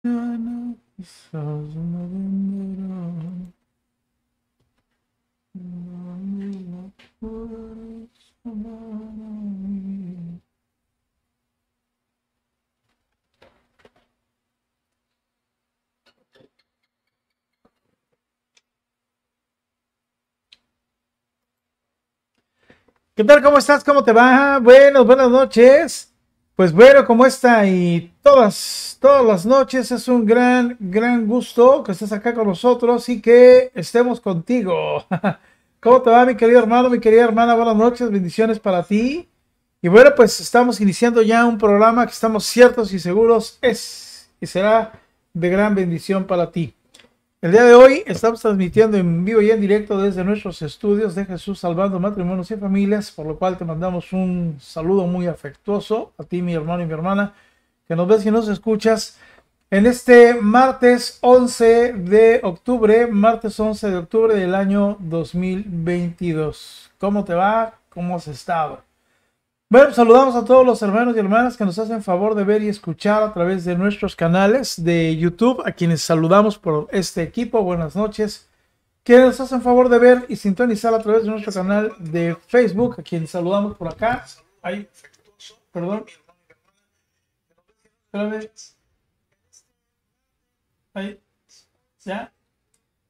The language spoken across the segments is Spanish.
Mañana quizás no vendrá, no me la podrás amar a mí. ¿Qué tal? ¿Cómo estás? ¿Cómo te va? Bueno, buenas noches. Pues bueno, ¿cómo está? Y todas las noches es un gran gusto que estés acá con nosotros y que estemos contigo. ¿Cómo te va, mi querido hermano, mi querida hermana? Buenas noches, bendiciones para ti. Y bueno, pues estamos iniciando ya un programa que estamos ciertos y seguros es y será de gran bendición para ti. El día de hoy estamos transmitiendo en vivo y en directo desde nuestros estudios de Jesús Salvando Matrimonios y Familias, por lo cual te mandamos un saludo muy afectuoso a ti, mi hermano y mi hermana, que nos ves y nos escuchas en este martes 11 de octubre, martes 11 de octubre del año 2022. ¿Cómo te va? ¿Cómo has estado? Bueno, saludamos a todos los hermanos y hermanas que nos hacen favor de ver y escuchar a través de nuestros canales de YouTube, a quienes saludamos por este equipo. Buenas noches. Quienes nos hacen favor de ver y sintonizar a través de nuestro canal de Facebook, a quienes saludamos por acá. Ahí, perdón. Espérame. Ahí, ya.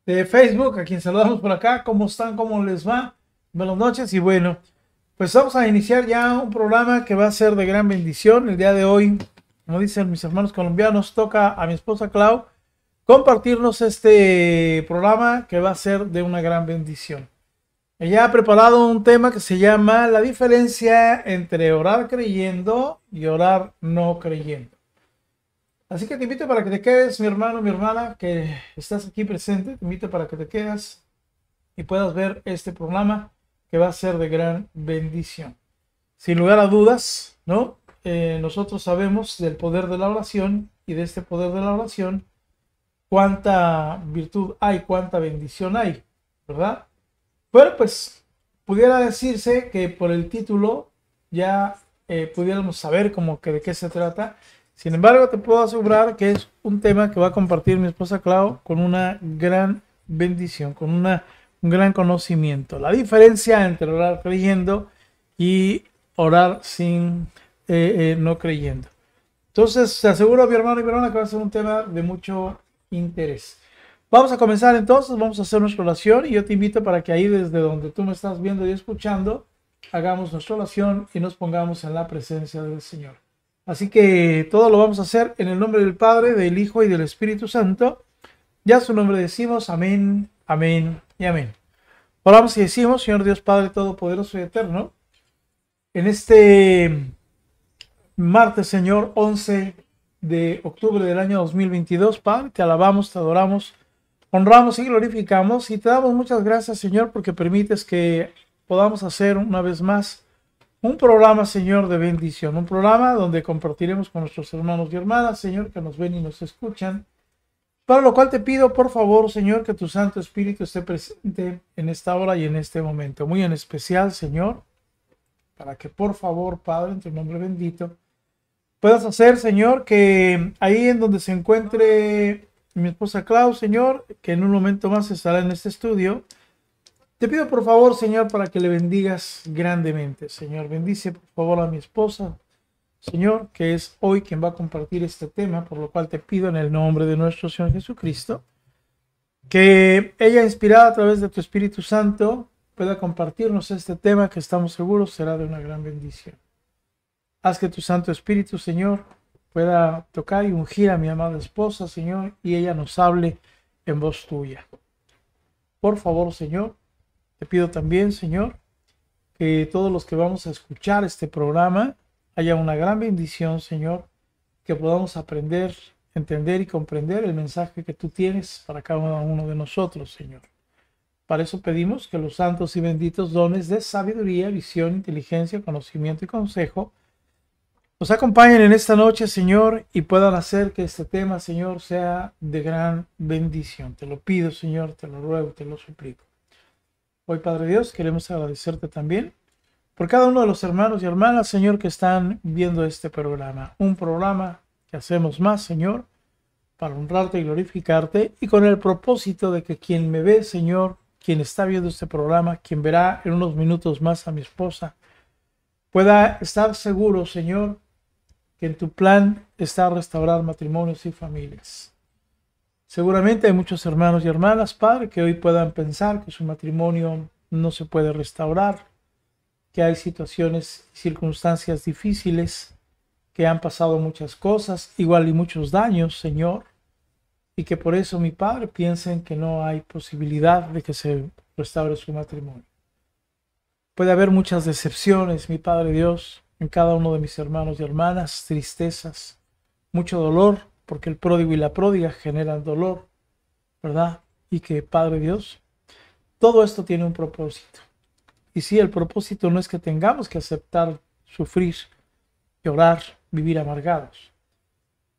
De Facebook, a quienes saludamos por acá. ¿Cómo están? ¿Cómo les va? Buenas noches y bueno. Pues vamos a iniciar ya un programa que va a ser de gran bendición. El día de hoy, como dicen mis hermanos colombianos, toca a mi esposa Clau compartirnos este programa que va a ser de una gran bendición. Ella ha preparado un tema que se llama la diferencia entre orar creyendo y orar no creyendo. Así que te invito para que te quedes, mi hermano, mi hermana, que estás aquí presente. Te invito para que te quedes y puedas ver este programa que va a ser de gran bendición. Sin lugar a dudas, ¿no? Nosotros sabemos del poder de la oración y de este poder de la oración, cuánta virtud hay, cuánta bendición hay, ¿verdad? Bueno, pues pudiera decirse que por el título ya pudiéramos saber como que de qué se trata. Sin embargo, te puedo asegurar que es un tema que va a compartir mi esposa Clau con una gran bendición, con un gran conocimiento. La diferencia entre orar creyendo y orar sin no creyendo. Entonces, te aseguro, mi hermano y mi hermana, que va a ser un tema de mucho interés. Vamos a comenzar entonces, vamos a hacer nuestra oración y yo te invito para que ahí desde donde tú me estás viendo y escuchando, hagamos nuestra oración y nos pongamos en la presencia del Señor. Así que todo lo vamos a hacer en el nombre del Padre, del Hijo y del Espíritu Santo. Ya a su nombre decimos amén, amén y amén. Oramos y decimos, Señor Dios Padre Todopoderoso y Eterno, en este martes, Señor, 11 de octubre del año 2022, Padre, te alabamos, te adoramos, honramos y glorificamos y te damos muchas gracias, Señor, porque permites que podamos hacer una vez más un programa, Señor, de bendición, un programa donde compartiremos con nuestros hermanos y hermanas, Señor, que nos ven y nos escuchan, para lo cual te pido, por favor, Señor, que tu Santo Espíritu esté presente en esta hora y en este momento, muy en especial, Señor, para que, por favor, Padre, en tu nombre bendito, puedas hacer, Señor, que ahí en donde se encuentre mi esposa Clau, Señor, que en un momento más estará en este estudio, te pido por favor, Señor, para que le bendigas grandemente, Señor. Bendice por favor a mi esposa, Señor, que es hoy quien va a compartir este tema, por lo cual te pido en el nombre de nuestro Señor Jesucristo, que ella, inspirada a través de tu Espíritu Santo, pueda compartirnos este tema que estamos seguros será de una gran bendición. Haz que tu Santo Espíritu, Señor, pueda tocar y ungir a mi amada esposa, Señor, y ella nos hable en voz tuya. Por favor, Señor, te pido también, Señor, que todos los que vamos a escuchar este programa haya una gran bendición, Señor, que podamos aprender, entender y comprender el mensaje que tú tienes para cada uno de nosotros, Señor. Para eso pedimos que los santos y benditos dones de sabiduría, visión, inteligencia, conocimiento y consejo nos acompañen en esta noche, Señor, y puedan hacer que este tema, Señor, sea de gran bendición. Te lo pido, Señor, te lo ruego, te lo suplico. Hoy, Padre Dios, queremos agradecerte también por cada uno de los hermanos y hermanas, Señor, que están viendo este programa. Un programa que hacemos más, Señor, para honrarte y glorificarte, y con el propósito de que quien me ve, Señor, quien está viendo este programa, quien verá en unos minutos más a mi esposa, pueda estar seguro, Señor, que en tu plan está restaurar matrimonios y familias. Seguramente hay muchos hermanos y hermanas, Padre, que hoy puedan pensar que su matrimonio no se puede restaurar, que hay situaciones y circunstancias difíciles, que han pasado muchas cosas, igual y muchos daños, Señor, y que por eso, mi Padre, piensen que no hay posibilidad de que se restaure su matrimonio. Puede haber muchas decepciones, mi Padre Dios, en cada uno de mis hermanos y hermanas, tristezas, mucho dolor, porque el pródigo y la pródiga generan dolor, ¿verdad? Y que, Padre Dios, todo esto tiene un propósito. Y sí, el propósito no es que tengamos que aceptar sufrir, llorar, vivir amargados,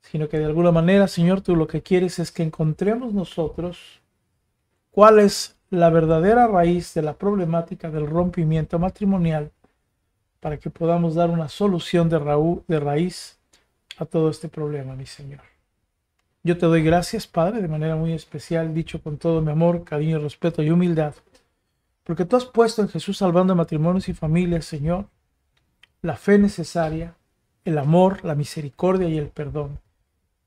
sino que de alguna manera, Señor, tú lo que quieres es que encontremos nosotros cuál es la verdadera raíz de la problemática del rompimiento matrimonial para que podamos dar una solución de raíz a todo este problema, mi Señor. Yo te doy gracias, Padre, de manera muy especial, dicho con todo mi amor, cariño, respeto y humildad, porque tú has puesto en Jesús salvando matrimonios y familias, Señor, la fe necesaria, el amor, la misericordia y el perdón.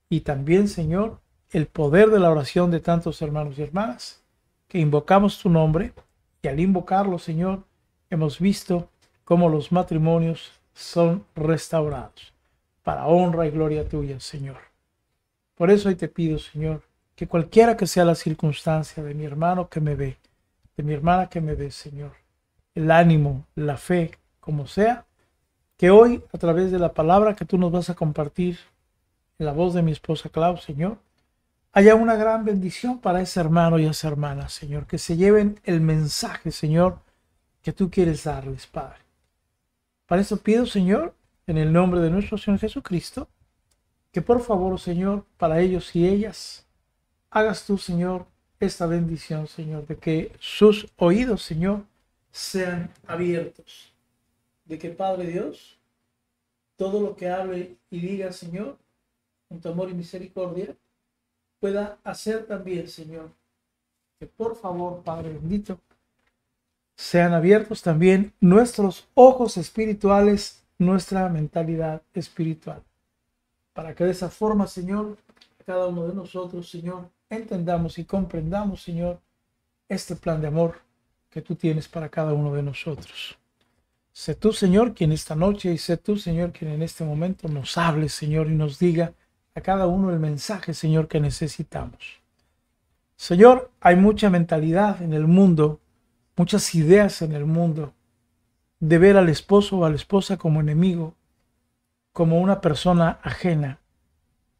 Y también, Señor, el poder de la oración de tantos hermanos y hermanas, que invocamos tu nombre, y al invocarlo, Señor, hemos visto cómo los matrimonios son restaurados, para honra y gloria tuya, Señor. Por eso hoy te pido, Señor, que cualquiera que sea la circunstancia de mi hermano que me ve, de mi hermana que me ve, Señor, el ánimo, la fe, como sea, que hoy, a través de la palabra que tú nos vas a compartir en la voz de mi esposa Clau, Señor, haya una gran bendición para ese hermano y esa hermana, Señor, que se lleven el mensaje, Señor, que tú quieres darles, Padre. Para eso pido, Señor, en el nombre de nuestro Señor Jesucristo, que por favor, Señor, para ellos y ellas, hagas tú, Señor, esta bendición, Señor, de que sus oídos, Señor, sean abiertos. De que, Padre Dios, todo lo que hable y diga, Señor, con tu amor y misericordia, pueda hacer también, Señor, que por favor, Padre bendito, sean abiertos también nuestros ojos espirituales, nuestra mentalidad espiritual, para que de esa forma, Señor, cada uno de nosotros, Señor, entendamos y comprendamos, Señor, este plan de amor que tú tienes para cada uno de nosotros. Sé tú, Señor, quien esta noche, y sé tú, Señor, quien en este momento nos hable, Señor, y nos diga a cada uno el mensaje, Señor, que necesitamos. Señor, hay mucha mentalidad en el mundo, muchas ideas en el mundo, de ver al esposo o a la esposa como enemigo, como una persona ajena,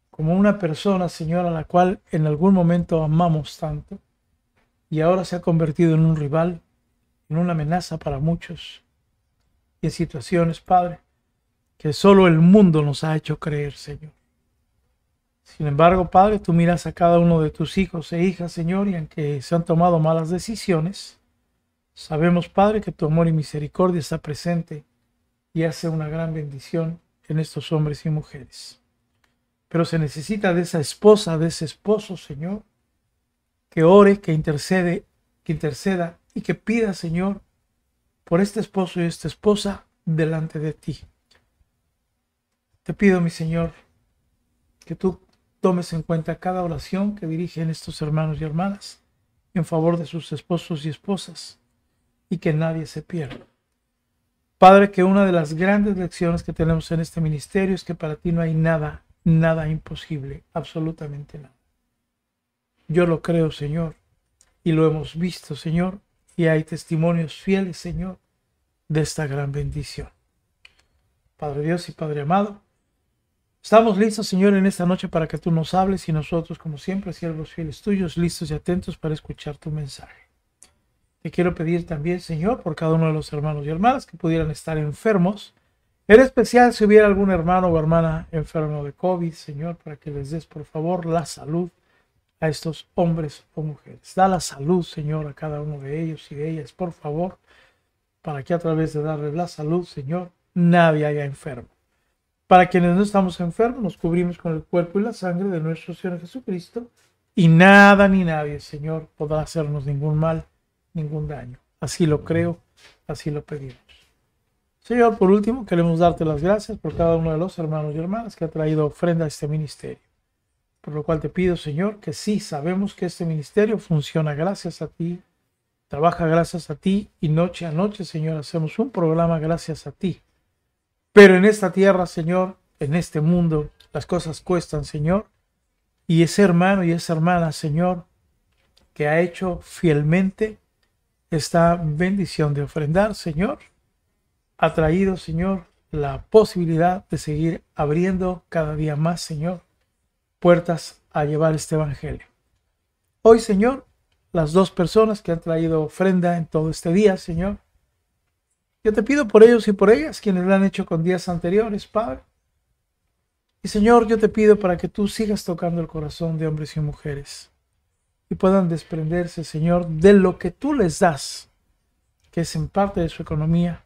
como una persona, Señor, a la cual en algún momento amamos tanto, y ahora se ha convertido en un rival, en una amenaza para muchos, y en situaciones, Padre, que solo el mundo nos ha hecho creer, Señor. Sin embargo, Padre, tú miras a cada uno de tus hijos e hijas, Señor, y aunque se han tomado malas decisiones, sabemos, Padre, que tu amor y misericordia está presente y hace una gran bendición en estos hombres y mujeres. Pero se necesita de esa esposa, de ese esposo, Señor, que ore, que interceda y que pida, Señor, por este esposo y esta esposa delante de ti. Te pido, mi Señor, que tú tomes en cuenta cada oración que dirigen estos hermanos y hermanas en favor de sus esposos y esposas, y que nadie se pierda. Padre, que una de las grandes lecciones que tenemos en este ministerio es que para ti no hay nada, nada imposible, absolutamente nada. Yo lo creo, Señor, y lo hemos visto, Señor, y hay testimonios fieles, Señor, de esta gran bendición. Padre Dios y Padre amado, estamos listos, Señor, en esta noche para que tú nos hables y nosotros, como siempre, siervos fieles tuyos, listos y atentos para escuchar tu mensaje. Te quiero pedir también, Señor, por cada uno de los hermanos y hermanas que pudieran estar enfermos, en especial si hubiera algún hermano o hermana enfermo de COVID, Señor, para que les des, por favor, la salud a estos hombres o mujeres. Da la salud, Señor, a cada uno de ellos y de ellas, por favor, para que a través de darles la salud, Señor, nadie haya enfermo. Para quienes no estamos enfermos, nos cubrimos con el cuerpo y la sangre de nuestro Señor Jesucristo, y nada ni nadie, Señor, podrá hacernos ningún mal, ningún daño. Así lo creo, así lo pedimos. Señor, por último, queremos darte las gracias por cada uno de los hermanos y hermanas que ha traído ofrenda a este ministerio. Por lo cual te pido, Señor, que sí sabemos que este ministerio funciona gracias a ti, trabaja gracias a ti, y noche a noche, Señor, hacemos un programa gracias a ti. Pero en esta tierra, Señor, en este mundo, las cosas cuestan, Señor, y ese hermano y esa hermana, Señor, que ha hecho fielmente esta bendición de ofrendar, Señor, ha traído, Señor, la posibilidad de seguir abriendo cada día más, Señor, puertas a llevar este evangelio. Hoy, Señor, las dos personas que han traído ofrenda en todo este día, Señor, yo te pido por ellos y por ellas, quienes lo han hecho con días anteriores, Padre. Y Señor, yo te pido para que tú sigas tocando el corazón de hombres y mujeres y puedan desprenderse, Señor, de lo que tú les das, que es en parte de su economía,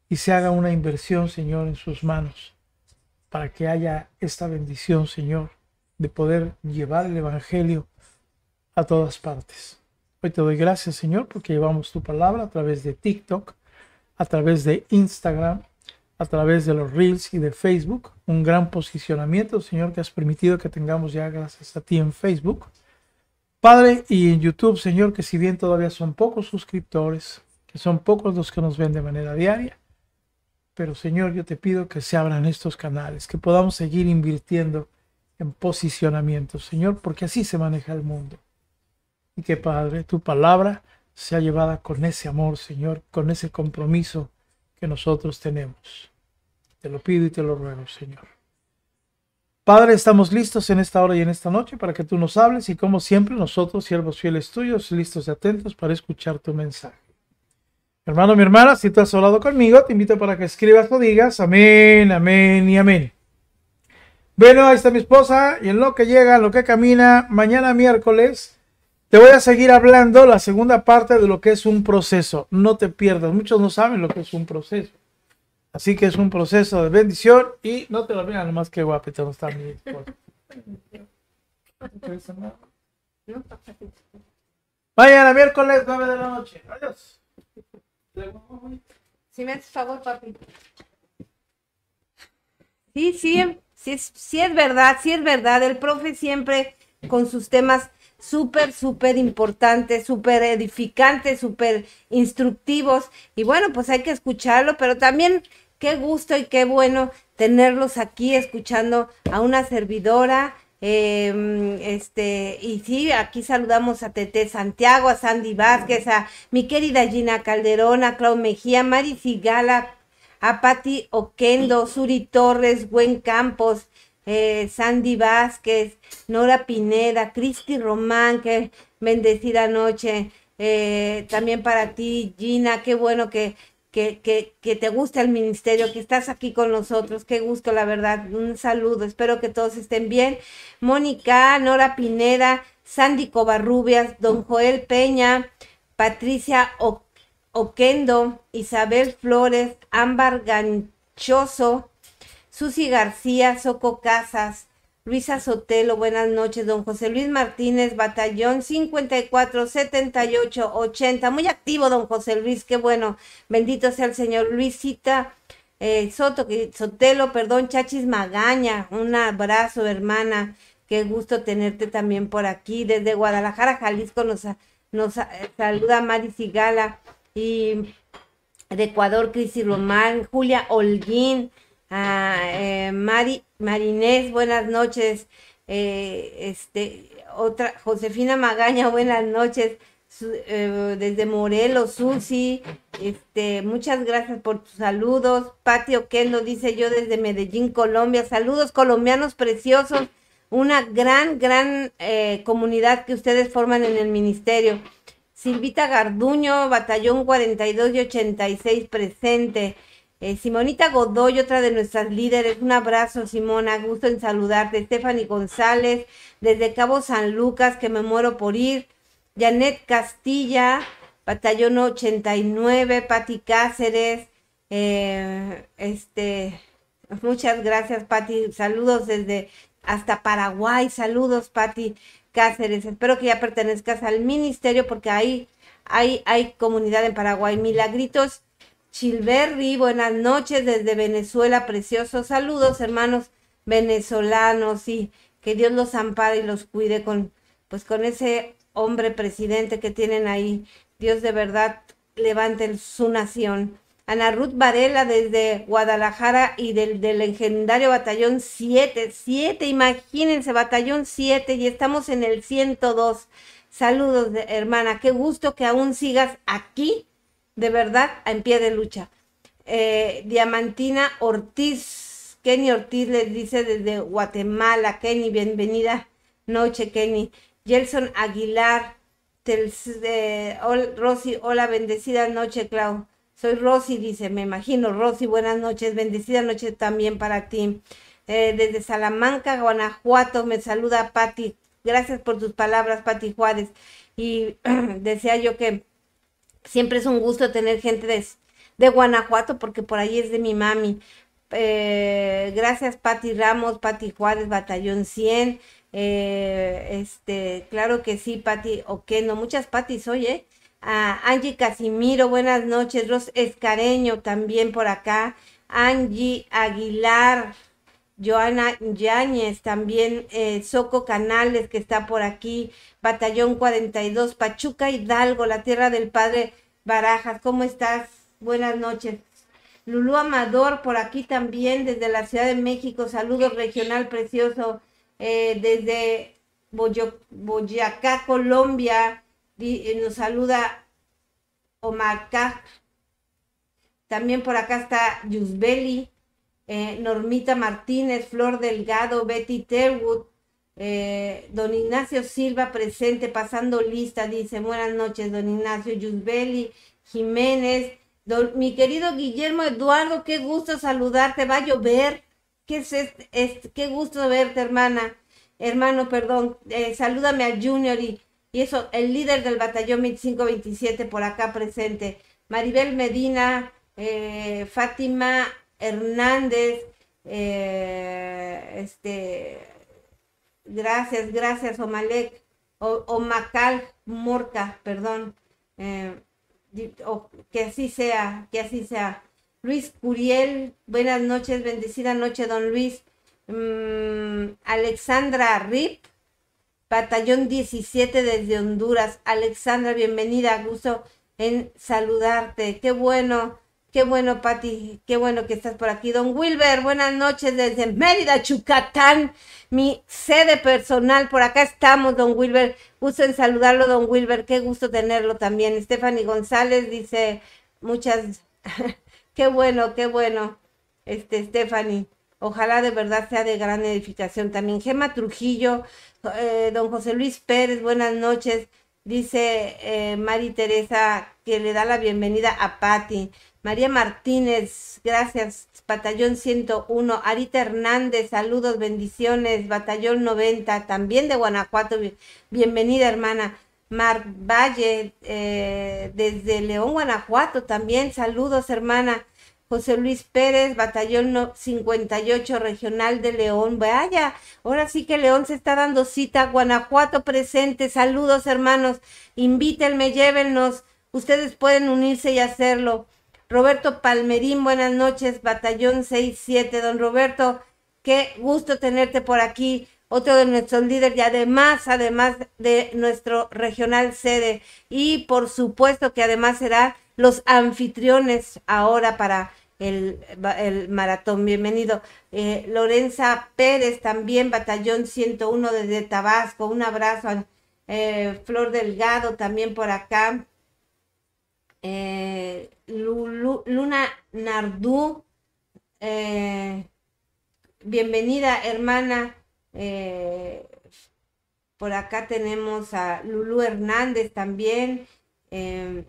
y se haga una inversión, Señor, en sus manos, para que haya esta bendición, Señor, de poder llevar el evangelio a todas partes. Hoy te doy gracias, Señor, porque llevamos tu palabra a través de TikTok, a través de Instagram, a través de los Reels y de Facebook. Un gran posicionamiento, Señor, que has permitido que tengamos ya gracias a ti en Facebook, Padre, y en YouTube, Señor, que si bien todavía son pocos suscriptores, que son pocos los que nos ven de manera diaria, pero Señor, yo te pido que se abran estos canales, que podamos seguir invirtiendo en posicionamiento, Señor, porque así se maneja el mundo. Y que, Padre, tu palabra sea llevada con ese amor, Señor, con ese compromiso que nosotros tenemos. Te lo pido y te lo ruego, Señor. Padre, estamos listos en esta hora y en esta noche para que tú nos hables, y como siempre nosotros, siervos fieles tuyos, listos y atentos para escuchar tu mensaje. Hermano, mi hermana, si tú has hablado conmigo, te invito para que escribas o digas amén, amén y amén. Bueno, ahí está mi esposa, y en lo que llega, en lo que camina, mañana miércoles te voy a seguir hablando la segunda parte de lo que es un proceso. No te pierdas, muchos no saben lo que es un proceso. Así que es un proceso de bendición, y no te lo vean, nomás que guapito no está mi esposa. Mañana miércoles 9 de la noche. Adiós. Si me haces favor, papi. Sí es verdad. El profe siempre con sus temas súper importantes, súper edificantes, súper instructivos. Y bueno, pues hay que escucharlo, pero también qué gusto y qué bueno tenerlos aquí escuchando a una servidora. Y sí, aquí saludamos a Tete Santiago, a Sandy Vázquez, a mi querida Gina Calderón, a Clau Mejía, Mari Sigala, a Pati Oquendo, Suri Torres, Gwen Campos, Sandy Vázquez, Nora Pineda, Cristi Román, qué bendecida noche. También para ti, Gina, qué bueno que te gusta el ministerio, que estás aquí con nosotros, qué gusto, la verdad. Un saludo, espero que todos estén bien. Mónica, Nora Pineda, Sandy Covarrubias, don Joel Peña, Patricia Oquendo, Isabel Flores, Ámbar Ganchoso, Susi García, Soco Casas, Luisa Sotelo, buenas noches, don José Luis Martínez, Batallón 54 78 80, muy activo don José Luis, qué bueno, bendito sea el Señor. Luisita Sotelo, perdón, Chachis Magaña, un abrazo, hermana, qué gusto tenerte también por aquí, desde Guadalajara, Jalisco, nos saluda Mari Sigala, y de Ecuador, Cristi Román, Julia Holguín, Marinés, buenas noches. Otra, Josefina Magaña, buenas noches. Desde Morelos, Susi, muchas gracias por tus saludos. Pati Oquendo dice: yo desde Medellín, Colombia, saludos colombianos preciosos, una gran comunidad que ustedes forman en el ministerio. Silvita Garduño, Batallón 42 y 86 presente. Simonita Godoy, otra de nuestras líderes, un abrazo, Simona, gusto en saludarte. Stephanie González, desde Cabo San Lucas, que me muero por ir. Janet Castilla, Batallón 89, Pati Cáceres, Muchas gracias, Pati. Saludos desde hasta Paraguay. Saludos, Pati Cáceres. Espero que ya pertenezcas al ministerio porque hay comunidad en Paraguay. Milagritos Chilberri, buenas noches desde Venezuela, preciosos. Saludos, hermanos venezolanos, y que Dios los ampare y los cuide pues con ese hombre presidente que tienen ahí. Dios de verdad levante su nación. Ana Ruth Varela desde Guadalajara y del legendario Batallón 7, imagínense, Batallón 7, y estamos en el 102. Saludos, hermana, qué gusto que aún sigas aquí, de verdad, en pie de lucha. Diamantina Ortiz, Kenny Ortiz les dice desde Guatemala. Kenny, bienvenida noche, Kenny. Gelson Aguilar, Rosy, hola, bendecida noche, Clau. Soy Rosy, dice, me imagino, Rosy, buenas noches, bendecida noche también para ti. Desde Salamanca, Guanajuato, me saluda Pati. Gracias por tus palabras, Pati Juárez. Y decía yo que siempre es un gusto tener gente de Guanajuato, porque por ahí es de mi mami. Gracias, Pati Ramos, Pati Juárez, Batallón 100. Claro que sí, Pati Oquendo, muchas Patis hoy, Angie Casimiro, buenas noches. Ros Escareño también por acá. Angie Aguilar, Joana Yáñez también, Soco Canales que está por aquí, Batallón 42, Pachuca Hidalgo, la tierra del padre Barajas. ¿Cómo estás? Buenas noches. Lulú Amador por aquí también desde la Ciudad de México. Saludos, regional precioso, desde Boyacá, Colombia. Nos saluda Omarcá. También por acá está Yusbeli, Normita Martínez, Flor Delgado, Betty Terwood, don Ignacio Silva presente, pasando lista, dice, buenas noches, don Ignacio. Yusbeli Jiménez, mi querido Guillermo Eduardo, qué gusto saludarte. Va a llover. ¿Qué es qué gusto verte, hermano, perdón. Salúdame a Junior y eso, el líder del batallón 2527 por acá presente. Maribel Medina, Fátima Hernández, gracias, Omalek, Omacal Morca, perdón, que así sea, que así sea. Luis Curiel, buenas noches, bendecida noche, don Luis. Alexandra Rip, Batallón 17 desde Honduras. Alexandra, bienvenida, gusto en saludarte. Qué bueno, Pati, qué bueno que estás por aquí. Don Wilber, buenas noches desde Mérida, Yucatán, mi sede personal. Por acá estamos, don Wilber. Gusto en saludarlo, don Wilber. Qué gusto tenerlo también. Stephanie González dice muchas... Qué bueno, Stephanie. Ojalá de verdad sea de gran edificación también. Gema Trujillo, don José Luis Pérez, buenas noches. Dice Mari Teresa que le da la bienvenida a Pati. María Martínez, gracias. Batallón 101. Arita Hernández, saludos, bendiciones. Batallón 90, también de Guanajuato. Bienvenida, hermana. Mar Valle, desde León, Guanajuato, también. Saludos, hermana. José Luis Pérez, Batallón 58, Regional de León. Vaya, ahora sí que León se está dando cita. Guanajuato presente. Saludos, hermanos. Invítenme, llévennos. Ustedes pueden unirse y hacerlo. Roberto Palmerín, buenas noches. Batallón 67. Don Roberto, qué gusto tenerte por aquí. Otro de nuestros líderes y además de nuestro regional sede. Y por supuesto que además será los anfitriones ahora para el maratón. Bienvenido. Lorenza Pérez también, Batallón 101 desde Tabasco. Un abrazo. Flor Delgado también por acá. Luna Nardú. Bienvenida, hermana. Por acá tenemos a Lulú Hernández también.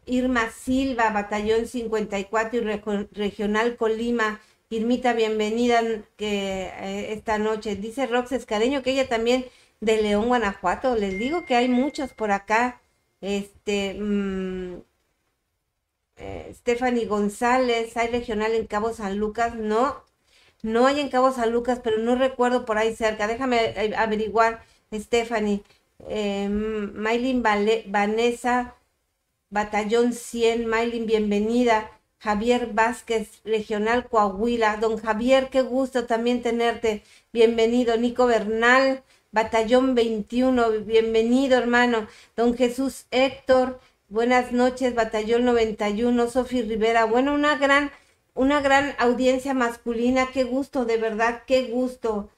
Irma Silva, Batallón 54 y Regional Colima. Irmita, bienvenida esta noche. Dice Rox Escareño que ella también de León, Guanajuato. Les digo que hay muchos por acá. Stephanie González, hay regional en Cabo San Lucas, no. No hay en Cabo San Lucas, pero no recuerdo por ahí cerca. Déjame averiguar, Stephanie. Maylin Vanessa, Batallón 100, Maylin, bienvenida. Javier Vázquez, Regional Coahuila. Don Javier, qué gusto también tenerte. Bienvenido. Nico Bernal, Batallón 21, bienvenido, hermano. Don Jesús Héctor, buenas noches, Batallón 91. Sofi Rivera, bueno, una gran audiencia masculina, qué gusto, de verdad, qué gusto.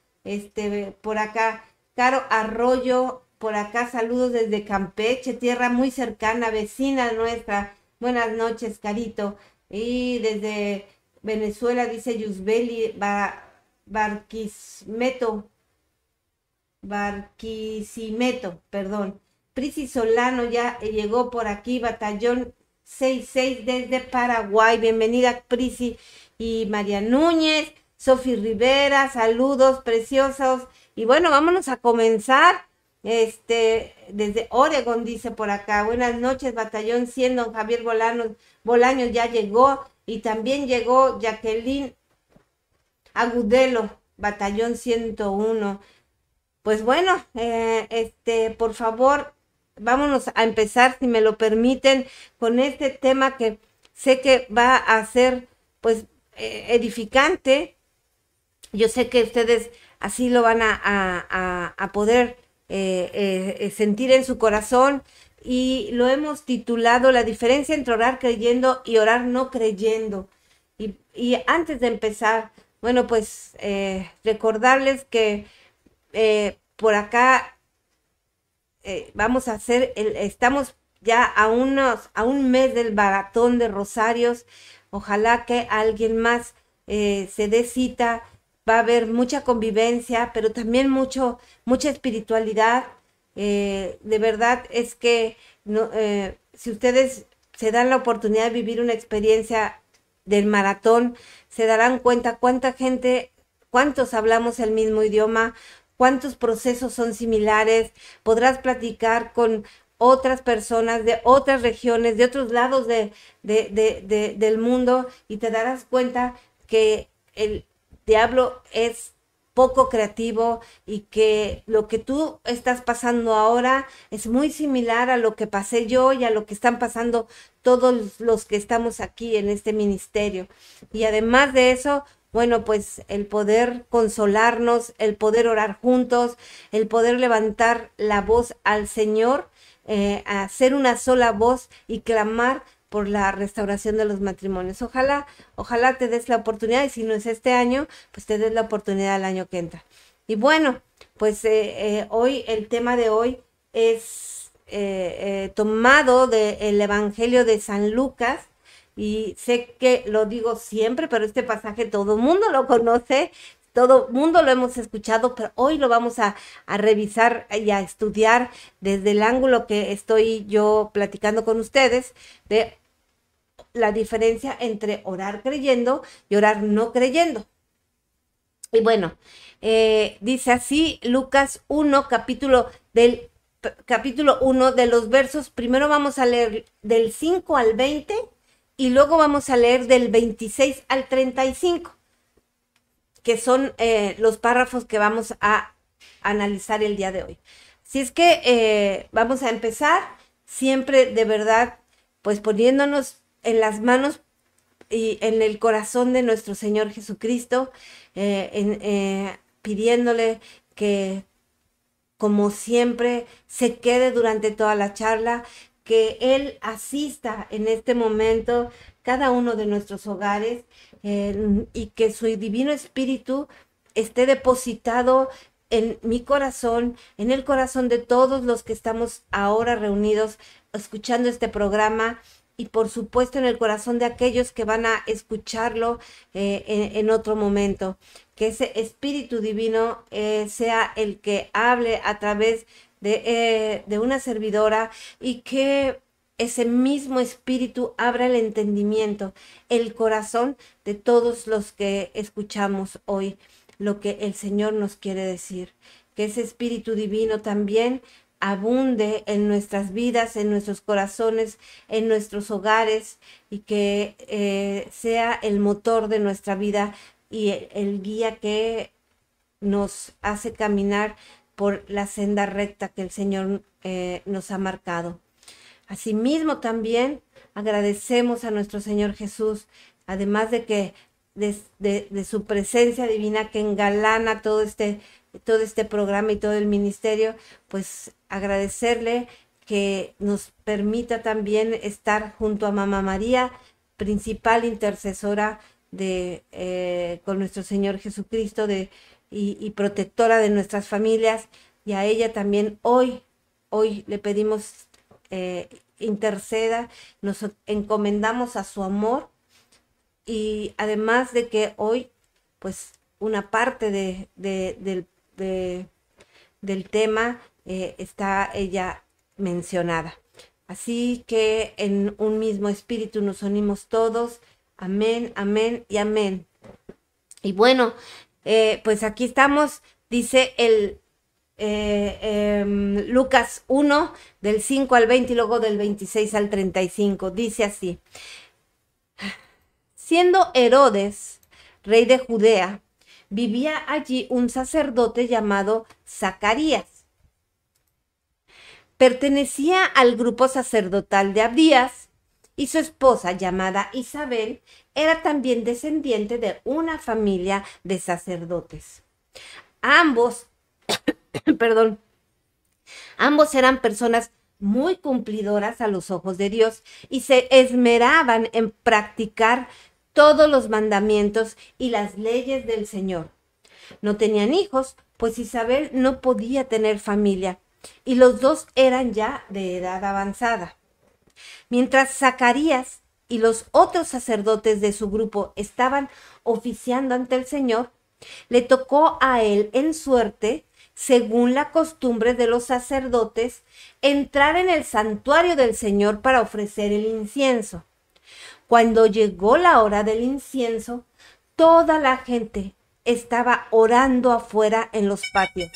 Por acá, Caro Arroyo, por acá, saludos desde Campeche, tierra muy cercana, vecina nuestra. Buenas noches, Carito. Y desde Venezuela, dice Yusbeli Barquisimeto, perdón. Prisi Solano ya llegó por aquí, Batallón 66 desde Paraguay. Bienvenida, Prisi. Y María Núñez, Sofi Rivera, saludos preciosos. Y bueno, vámonos a comenzar. Desde Oregon dice por acá, buenas noches, Batallón 100, don Javier Bolaños ya llegó, y también llegó Jacqueline Agudelo, Batallón 101. Pues bueno, por favor, vámonos a empezar, si me lo permiten, con este tema que sé que va a ser, pues, edificante. Yo sé que ustedes así lo van a poder sentir en su corazón, y lo hemos titulado La diferencia entre orar creyendo y orar no creyendo. Y antes de empezar, bueno, pues recordarles que por acá vamos a hacer, estamos ya a un mes del maratón de Rosarios. Ojalá que alguien más se dé cita. Va a haber mucha convivencia, pero también mucha espiritualidad. De verdad es que no, si ustedes se dan la oportunidad de vivir una experiencia del maratón, se darán cuenta cuánta gente, cuántos hablamos el mismo idioma, cuántos procesos son similares. Podrás platicar con otras personas de otras regiones, de otros lados del mundo, y te darás cuenta que el diablo es poco creativo, y que lo que tú estás pasando ahora es muy similar a lo que pasé yo y a lo que están pasando todos los que estamos aquí en este ministerio. Y además de eso, bueno, pues el poder consolarnos, el poder orar juntos, el poder levantar la voz al Señor, hacer una sola voz y clamar por la restauración de los matrimonios. Ojalá te des la oportunidad, y si no es este año, pues te des la oportunidad el año que entra. Y bueno, pues hoy, el tema de hoy es tomado del Evangelio de San Lucas, y sé que lo digo siempre, pero este pasaje todo el mundo lo conoce, todo el mundo lo hemos escuchado, pero hoy lo vamos a revisar y a estudiar desde el ángulo que estoy yo platicando con ustedes, de la diferencia entre orar creyendo y orar no creyendo. Y bueno, dice así Lucas 1, capítulo 1, de los versos, primero vamos a leer del 5 al 20, y luego vamos a leer del 26 al 35, que son los párrafos que vamos a analizar el día de hoy. Así es que vamos a empezar, siempre de verdad, pues poniéndonos en las manos y en el corazón de nuestro Señor Jesucristo, pidiéndole que, como siempre, se quede durante toda la charla, que Él asista en este momento cada uno de nuestros hogares, y que su divino espíritu esté depositado en mi corazón, en el corazón de todos los que estamos ahora reunidos escuchando este programa, y por supuesto en el corazón de aquellos que van a escucharlo en otro momento. Que ese espíritu divino sea el que hable a través de una servidora, y que ese mismo espíritu abra el entendimiento, el corazón de todos los que escuchamos hoy lo que el Señor nos quiere decir. Que ese espíritu divino también abunde en nuestras vidas, en nuestros corazones, en nuestros hogares, y que sea el motor de nuestra vida y el guía que nos hace caminar por la senda recta que el Señor nos ha marcado. Asimismo, también agradecemos a nuestro Señor Jesús, además de que de su presencia divina que engalana todo este programa y todo el ministerio, pues agradecerle que nos permita también estar junto a Mamá María, principal intercesora con nuestro Señor Jesucristo y protectora de nuestras familias, y a ella también hoy le pedimos interceda, nos encomendamos a su amor, y además de que hoy pues una parte del tema está ella mencionada. Así que en un mismo espíritu nos unimos todos. Amén, amén y amén. Y bueno, pues aquí estamos, dice Lucas 1, del 5 al 20 y luego del 26 al 35. Dice así: siendo Herodes, rey de Judea, vivía allí un sacerdote llamado Zacarías. Pertenecía al grupo sacerdotal de Abdías, y su esposa, llamada Isabel, era también descendiente de una familia de sacerdotes. Ambos, ambos eran personas muy cumplidoras a los ojos de Dios y se esmeraban en practicar todos los mandamientos y las leyes del Señor. No tenían hijos, pues Isabel no podía tener familia, y los dos eran ya de edad avanzada. Mientras Zacarías y los otros sacerdotes de su grupo estaban oficiando ante el Señor, le tocó a él en suerte, según la costumbre de los sacerdotes, entrar en el santuario del Señor para ofrecer el incienso. Cuando llegó la hora del incienso, toda la gente estaba orando afuera en los patios.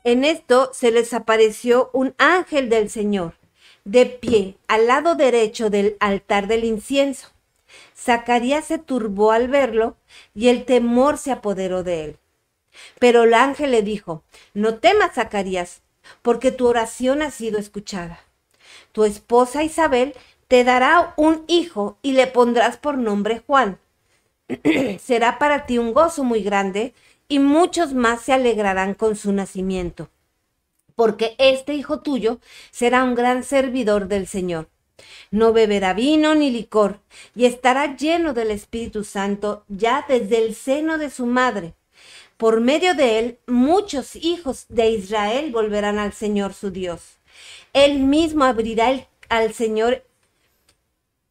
En esto se les apareció un ángel del Señor, de pie al lado derecho del altar del incienso. Zacarías se turbó al verlo y el temor se apoderó de él. Pero el ángel le dijo: no temas, Zacarías, porque tu oración ha sido escuchada. Tu esposa Isabel te dará un hijo y le pondrás por nombre Juan. Será para ti un gozo muy grande, y muchos más se alegrarán con su nacimiento, porque este hijo tuyo será un gran servidor del Señor. No beberá vino ni licor, y estará lleno del Espíritu Santo ya desde el seno de su madre. Por medio de él, muchos hijos de Israel volverán al Señor su Dios. Él mismo abrirá al Señor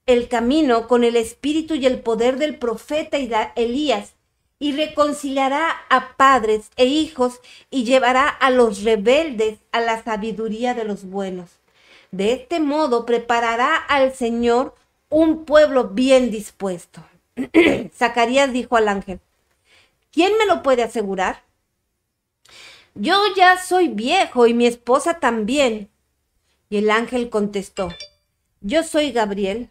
el camino con el espíritu y el poder del profeta Elías, y reconciliará a padres e hijos y llevará a los rebeldes a la sabiduría de los buenos. De este modo preparará al Señor un pueblo bien dispuesto. Zacarías dijo al ángel: ¿quién me lo puede asegurar? Yo ya soy viejo y mi esposa también. Y el ángel contestó: yo soy Gabriel,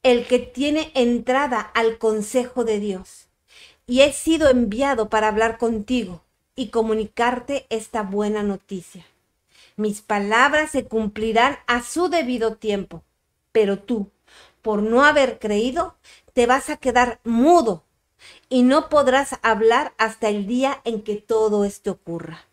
el que tiene entrada al consejo de Dios, y he sido enviado para hablar contigo y comunicarte esta buena noticia. Mis palabras se cumplirán a su debido tiempo, pero tú, por no haber creído, te vas a quedar mudo y no podrás hablar hasta el día en que todo esto ocurra.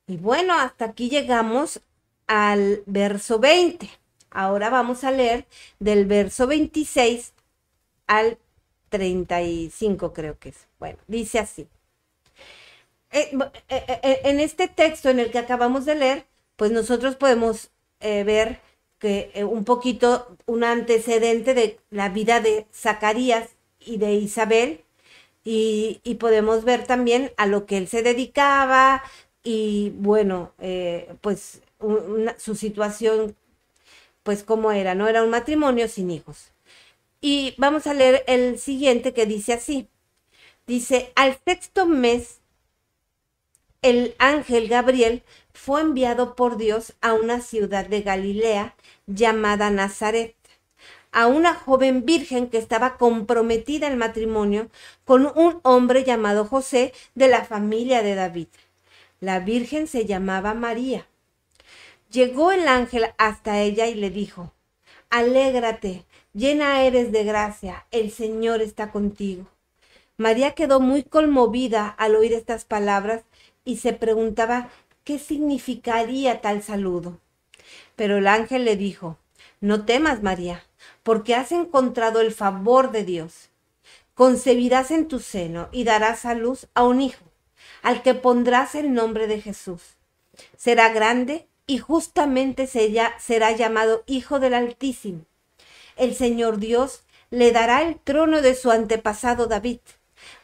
Y bueno, hasta aquí llegamos al verso 20. Ahora vamos a leer del verso 26 al 35, creo que es. Bueno, dice así. En este texto en el que acabamos de leer, pues nosotros podemos ver que un poquito un antecedente de la vida de Zacarías y de Isabel, y podemos ver también a lo que él se dedicaba y bueno, pues su situación, pues cómo era, ¿no? Era un matrimonio sin hijos. Y vamos a leer el siguiente, que dice así. Dice: al sexto mes, el ángel Gabriel fue enviado por Dios a una ciudad de Galilea llamada Nazaret, a una joven virgen que estaba comprometida en matrimonio con un hombre llamado José de la familia de David. La virgen se llamaba María. Llegó el ángel hasta ella y le dijo: alégrate, llena eres de gracia, el Señor está contigo. María quedó muy conmovida al oír estas palabras y se preguntaba qué significaría tal saludo. Pero el ángel le dijo: no temas, María, porque has encontrado el favor de Dios. Concebirás en tu seno y darás a luz a un hijo, al que pondrás el nombre de Jesús. Será grande y justamente será llamado Hijo del Altísimo. El Señor Dios le dará el trono de su antepasado David.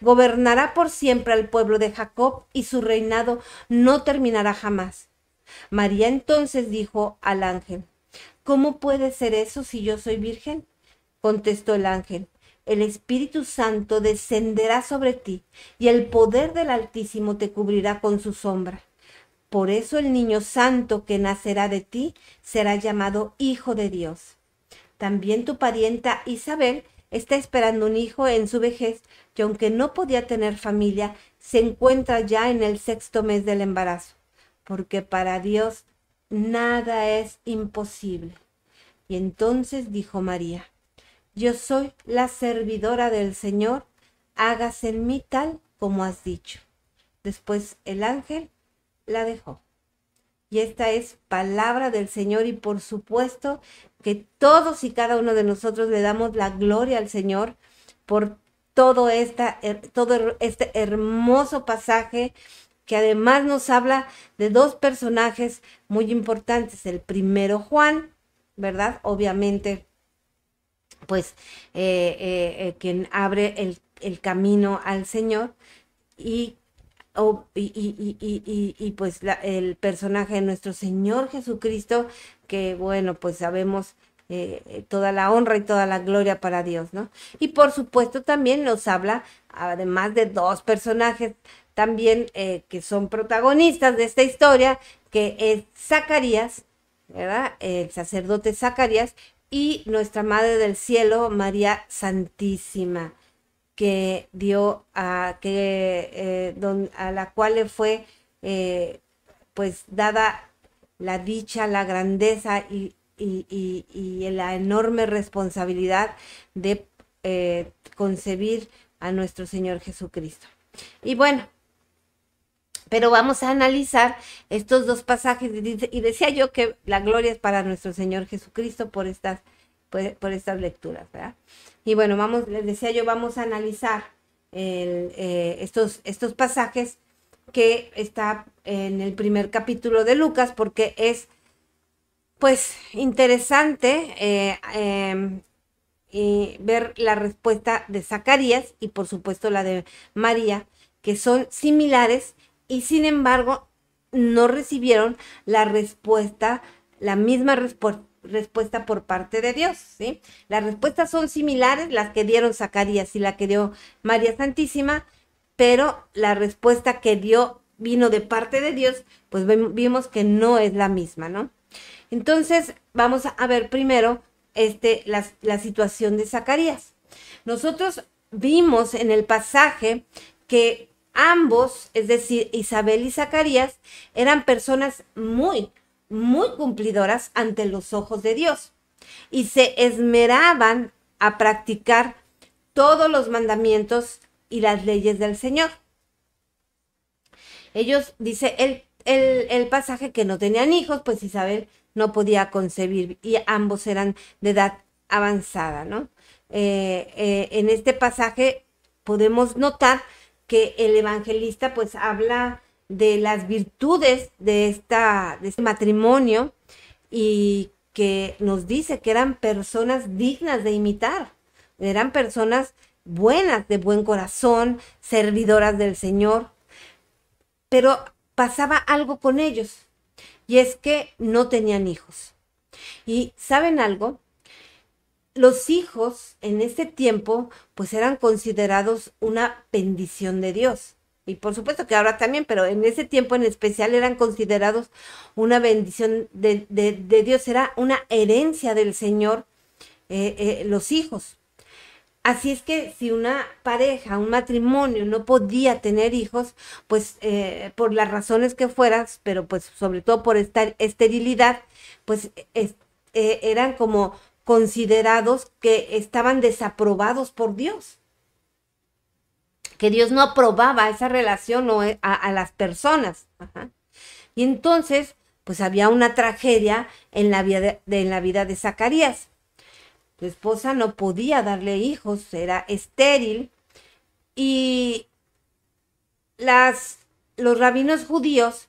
Gobernará por siempre al pueblo de Jacob y su reinado no terminará jamás. María entonces dijo al ángel: ¿cómo puede ser eso si yo soy virgen? Contestó el ángel: el Espíritu Santo descenderá sobre ti y el poder del Altísimo te cubrirá con su sombra. Por eso el niño santo que nacerá de ti será llamado Hijo de Dios. También tu parienta Isabel está esperando un hijo en su vejez y aunque no podía tener familia, se encuentra ya en el 6º mes del embarazo, porque para Dios nada es imposible. Y entonces dijo María: yo soy la servidora del Señor, hágase en mí tal como has dicho. Después el ángel la dejó. Y esta es palabra del Señor, y por supuesto que todos y cada uno de nosotros le damos la gloria al Señor por todo este hermoso pasaje, que además nos habla de dos personajes muy importantes. El primero, Juan, ¿verdad? Obviamente, pues, quien abre el camino al Señor, y pues el personaje de nuestro Señor Jesucristo, que bueno, pues sabemos toda la honra y toda la gloria para Dios, ¿no? Y por supuesto también nos habla, además de dos personajes también que son protagonistas de esta historia, que es Zacarías, ¿verdad? El sacerdote Zacarías, y nuestra Madre del Cielo, María Santísima, que dio a la cual le fue pues dada la dicha, la grandeza y la enorme responsabilidad de concebir a nuestro Señor Jesucristo. Y bueno, pero vamos a analizar estos dos pasajes, y decía yo que la gloria es para nuestro Señor Jesucristo por estas lecturas, ¿verdad? Y bueno, les decía yo, vamos a analizar estos pasajes que está en el primer capítulo de Lucas, porque es pues interesante ver la respuesta de Zacarías y por supuesto la de María, que son similares y sin embargo no recibieron la misma respuesta por parte de Dios, ¿sí? Las respuestas son similares, las que dieron Zacarías y la que dio María Santísima, pero la respuesta que vino de parte de Dios, pues vimos que no es la misma, ¿no? Entonces, vamos a ver primero la situación de Zacarías. Nosotros vimos en el pasaje que ambos, es decir, Isabel y Zacarías, eran personas muy, muy cumplidoras ante los ojos de Dios y se esmeraban a practicar todos los mandamientos y las leyes del Señor. Ellos, dice el pasaje, que no tenían hijos, pues Isabel no podía concebir y ambos eran de edad avanzada, ¿no? En este pasaje podemos notar que el evangelista pues habla de las virtudes de este matrimonio y que nos dice que eran personas dignas de imitar, eran personas buenas, de buen corazón, servidoras del Señor, pero pasaba algo con ellos, y es que no tenían hijos. Y ¿saben algo? Los hijos en este tiempo pues eran considerados una bendición de Dios. Y por supuesto que ahora también, pero en ese tiempo en especial eran considerados una bendición de Dios, era una herencia del Señor los hijos. Así es que si una pareja, un matrimonio no podía tener hijos, pues por las razones que fueras, pero pues sobre todo por esta esterilidad, pues eran como considerados que estaban desaprobados por Dios, que Dios no aprobaba esa relación o a las personas. Ajá. Y entonces, pues había una tragedia en la vida de Zacarías. Su esposa no podía darle hijos, era estéril, y los rabinos judíos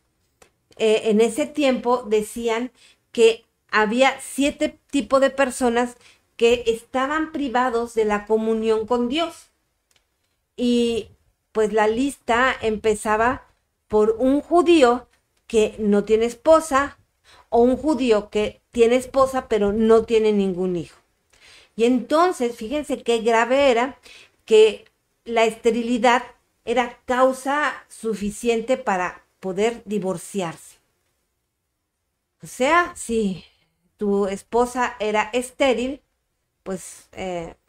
en ese tiempo decían que había 7 tipos de personas que estaban privados de la comunión con Dios. Y pues la lista empezaba por un judío que no tiene esposa, o un judío que tiene esposa pero no tiene ningún hijo. Y entonces, fíjense qué grave era que la esterilidad era causa suficiente para poder divorciarse. O sea, si tu esposa era estéril, pues,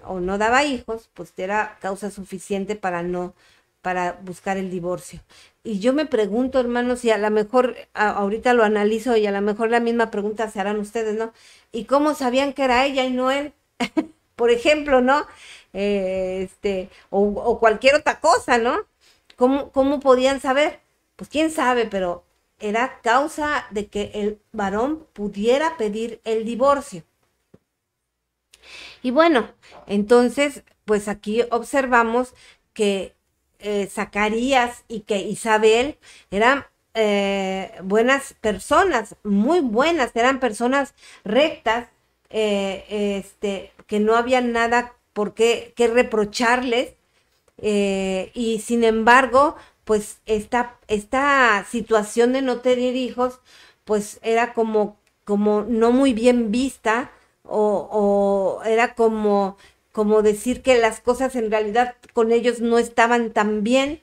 o no daba hijos, pues era causa suficiente para buscar el divorcio. Y yo me pregunto, hermanos, si a lo mejor, ahorita lo analizo y a lo mejor la misma pregunta se harán ustedes, ¿no? ¿Y cómo sabían que era ella y no él? Por ejemplo, ¿no? O cualquier otra cosa, ¿no? ¿Cómo podían saber? Pues quién sabe, pero era causa de que el varón pudiera pedir el divorcio. Y bueno, entonces, pues aquí observamos que Zacarías y que Isabel eran buenas personas, muy buenas, eran personas rectas, que no había nada por qué reprocharles, y sin embargo, pues esta situación de no tener hijos, pues era como no muy bien vista, o era como decir que las cosas en realidad con ellos no estaban tan bien,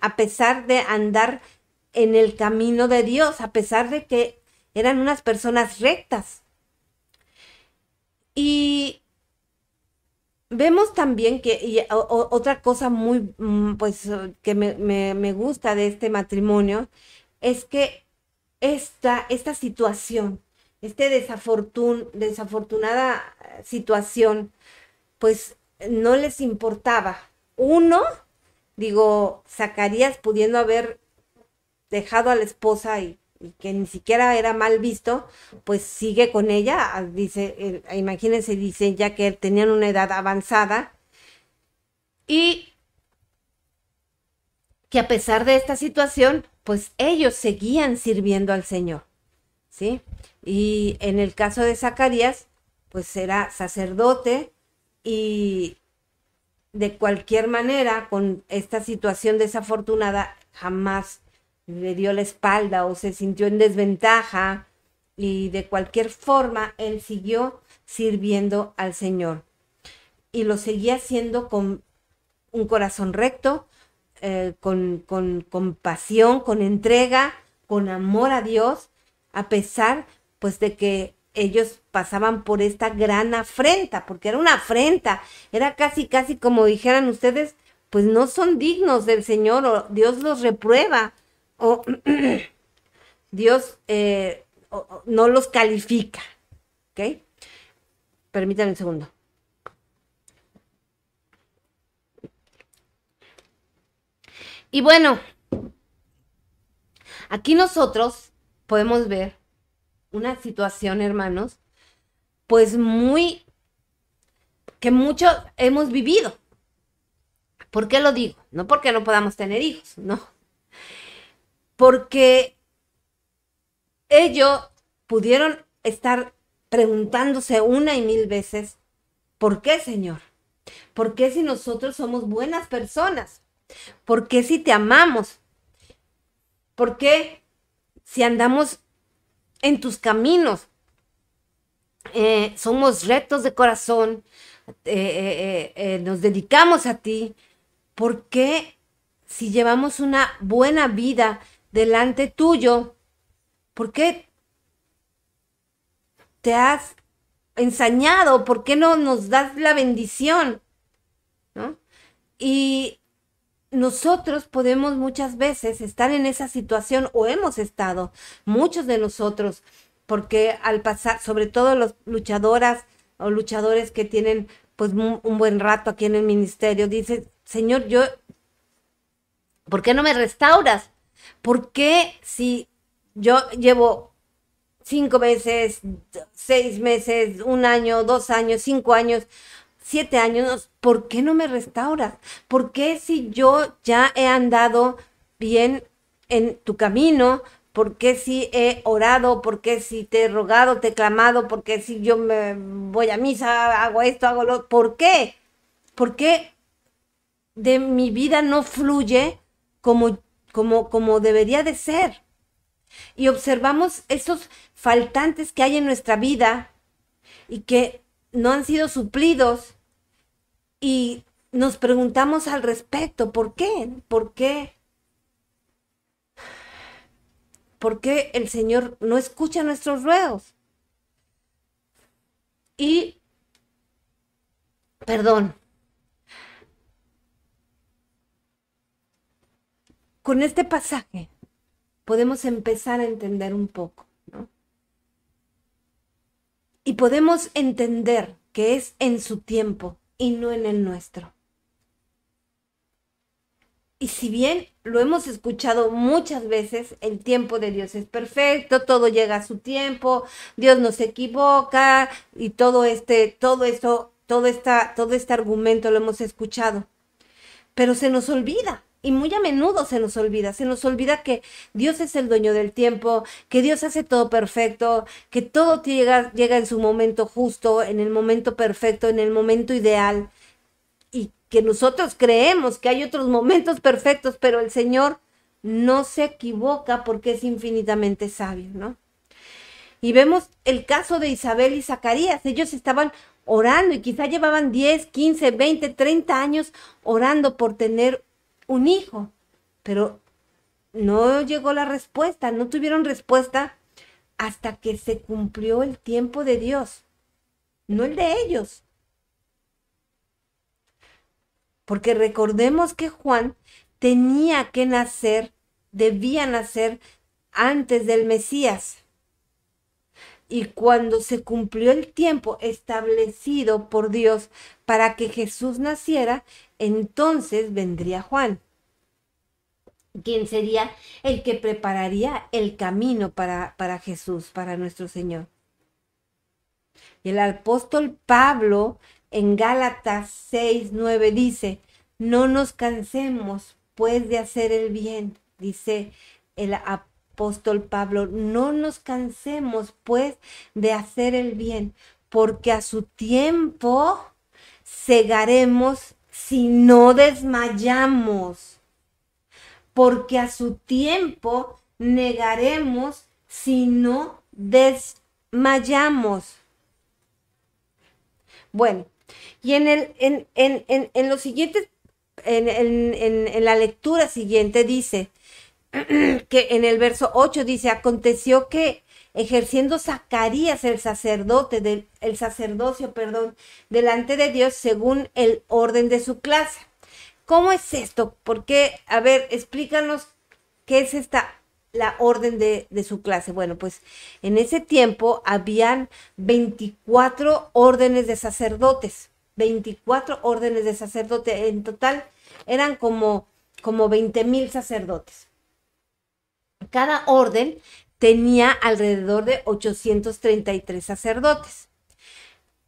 a pesar de andar en el camino de Dios, a pesar de que eran unas personas rectas. Y vemos también que otra cosa muy, pues, que me gusta de este matrimonio, es que esta situación, desafortunada situación, pues no les importaba. Uno, digo, Zacarías pudiendo haber dejado a la esposa y que ni siquiera era mal visto, pues sigue con ella, dice, imagínense, dice ya que tenían una edad avanzada, y que a pesar de esta situación, pues ellos seguían sirviendo al Señor, ¿sí? Y en el caso de Zacarías, pues era sacerdote, y de cualquier manera, con esta situación desafortunada, jamás le dio la espalda o se sintió en desventaja, y de cualquier forma él siguió sirviendo al Señor y lo seguía haciendo con un corazón recto, con compasión, con entrega, con amor a Dios, a pesar pues de que ellos pasaban por esta gran afrenta, porque era una afrenta, era casi como dijeran ustedes, pues no son dignos del Señor, o Dios los reprueba, o Dios no los califica, ¿ok? Permítanme un segundo. Y bueno, aquí nosotros podemos ver una situación, hermanos, pues que mucho hemos vivido. ¿Por qué lo digo? No porque no podamos tener hijos, no. Porque ellos pudieron estar preguntándose una y mil veces, ¿por qué, Señor? ¿Por qué si nosotros somos buenas personas? ¿Por qué si te amamos? ¿Por qué si andamos en tus caminos? Somos rectos de corazón, nos dedicamos a ti. ¿Por qué si llevamos una buena vida delante tuyo, por qué te has ensañado? ¿Por qué no nos das la bendición? ¿No? Y nosotros podemos muchas veces estar en esa situación, o hemos estado, muchos de nosotros, porque al pasar, sobre todo los luchadoras o luchadores que tienen pues un buen rato aquí en el ministerio, dicen, Señor, ¿por qué no me restauras? ¿Por qué si yo llevo 5 meses, 6 meses, 1 año, 2 años, 5 años, 7 años, ¿por qué no me restauras? ¿Por qué si yo ya he andado bien en tu camino? ¿Por qué si he orado? ¿Por qué si te he rogado, te he clamado? ¿Por qué si yo me voy a misa, hago esto, hago lo? ¿Por qué? ¿Por qué de mi vida no fluye como debería de ser? Y observamos esos faltantes que hay en nuestra vida y que no han sido suplidos, y nos preguntamos al respecto, ¿por qué? ¿Por qué? ¿Por qué el Señor no escucha nuestros ruegos? Y, perdón, con este pasaje podemos empezar a entender un poco, ¿no? Y podemos entender que es en su tiempo y no en el nuestro. Y si bien lo hemos escuchado muchas veces, el tiempo de Dios es perfecto, todo llega a su tiempo, Dios no se equivoca, y todo este argumento lo hemos escuchado. Pero se nos olvida, y muy a menudo se nos olvida que Dios es el dueño del tiempo, que Dios hace todo perfecto, que todo llega en su momento justo, en el momento perfecto, en el momento ideal, y que nosotros creemos que hay otros momentos perfectos, pero el Señor no se equivoca porque es infinitamente sabio, ¿no? Y vemos el caso de Isabel y Zacarías. Ellos estaban orando y quizá llevaban 10, 15, 20, 30 años orando por tener un hijo, pero no llegó la respuesta, no tuvieron respuesta hasta que se cumplió el tiempo de Dios, no el de ellos. Porque recordemos que Juan tenía que nacer, debía nacer antes del Mesías. Y cuando se cumplió el tiempo establecido por Dios para que Jesús naciera, entonces vendría Juan, quien sería el que prepararía el camino para Jesús, para nuestro Señor. Y el apóstol Pablo en Gálatas 6:9 dice, no nos cansemos pues de hacer el bien, dice el apóstol Pablo, no nos cansemos pues de hacer el bien, porque a su tiempo segaremos si no desmayamos, porque a su tiempo negaremos si no desmayamos. Bueno, y en los siguientes, en la lectura siguiente dice que en el verso 8 dice, aconteció que ejerciendo Zacarías el sacerdocio, delante de Dios según el orden de su clase. ¿Cómo es esto? Porque, a ver, explícanos qué es la orden de su clase. Bueno, pues en ese tiempo habían 24 órdenes de sacerdotes, 24 órdenes de sacerdotes. En total eran como 20,000 sacerdotes. Cada orden tenía alrededor de 833 sacerdotes.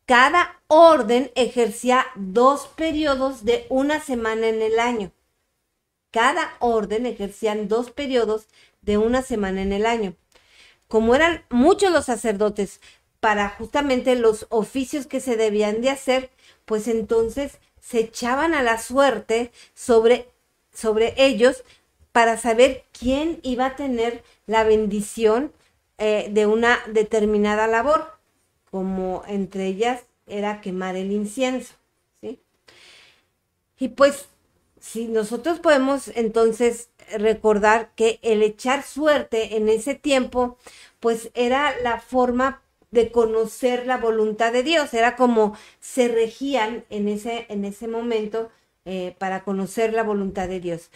Cada orden ejercía 2 periodos de una semana en el año. Cada orden ejercían 2 periodos de una semana en el año. Como eran muchos los sacerdotes para justamente los oficios que se debían de hacer, pues entonces se echaban a la suerte sobre ellos para saber quién iba a tener la bendición de una determinada labor, como entre ellas era quemar el incienso, ¿sí? Y pues si nosotros podemos entonces recordar que el echar suerte en ese tiempo, pues era la forma de conocer la voluntad de Dios. Era como se regían en ese momento para conocer la voluntad de Dios.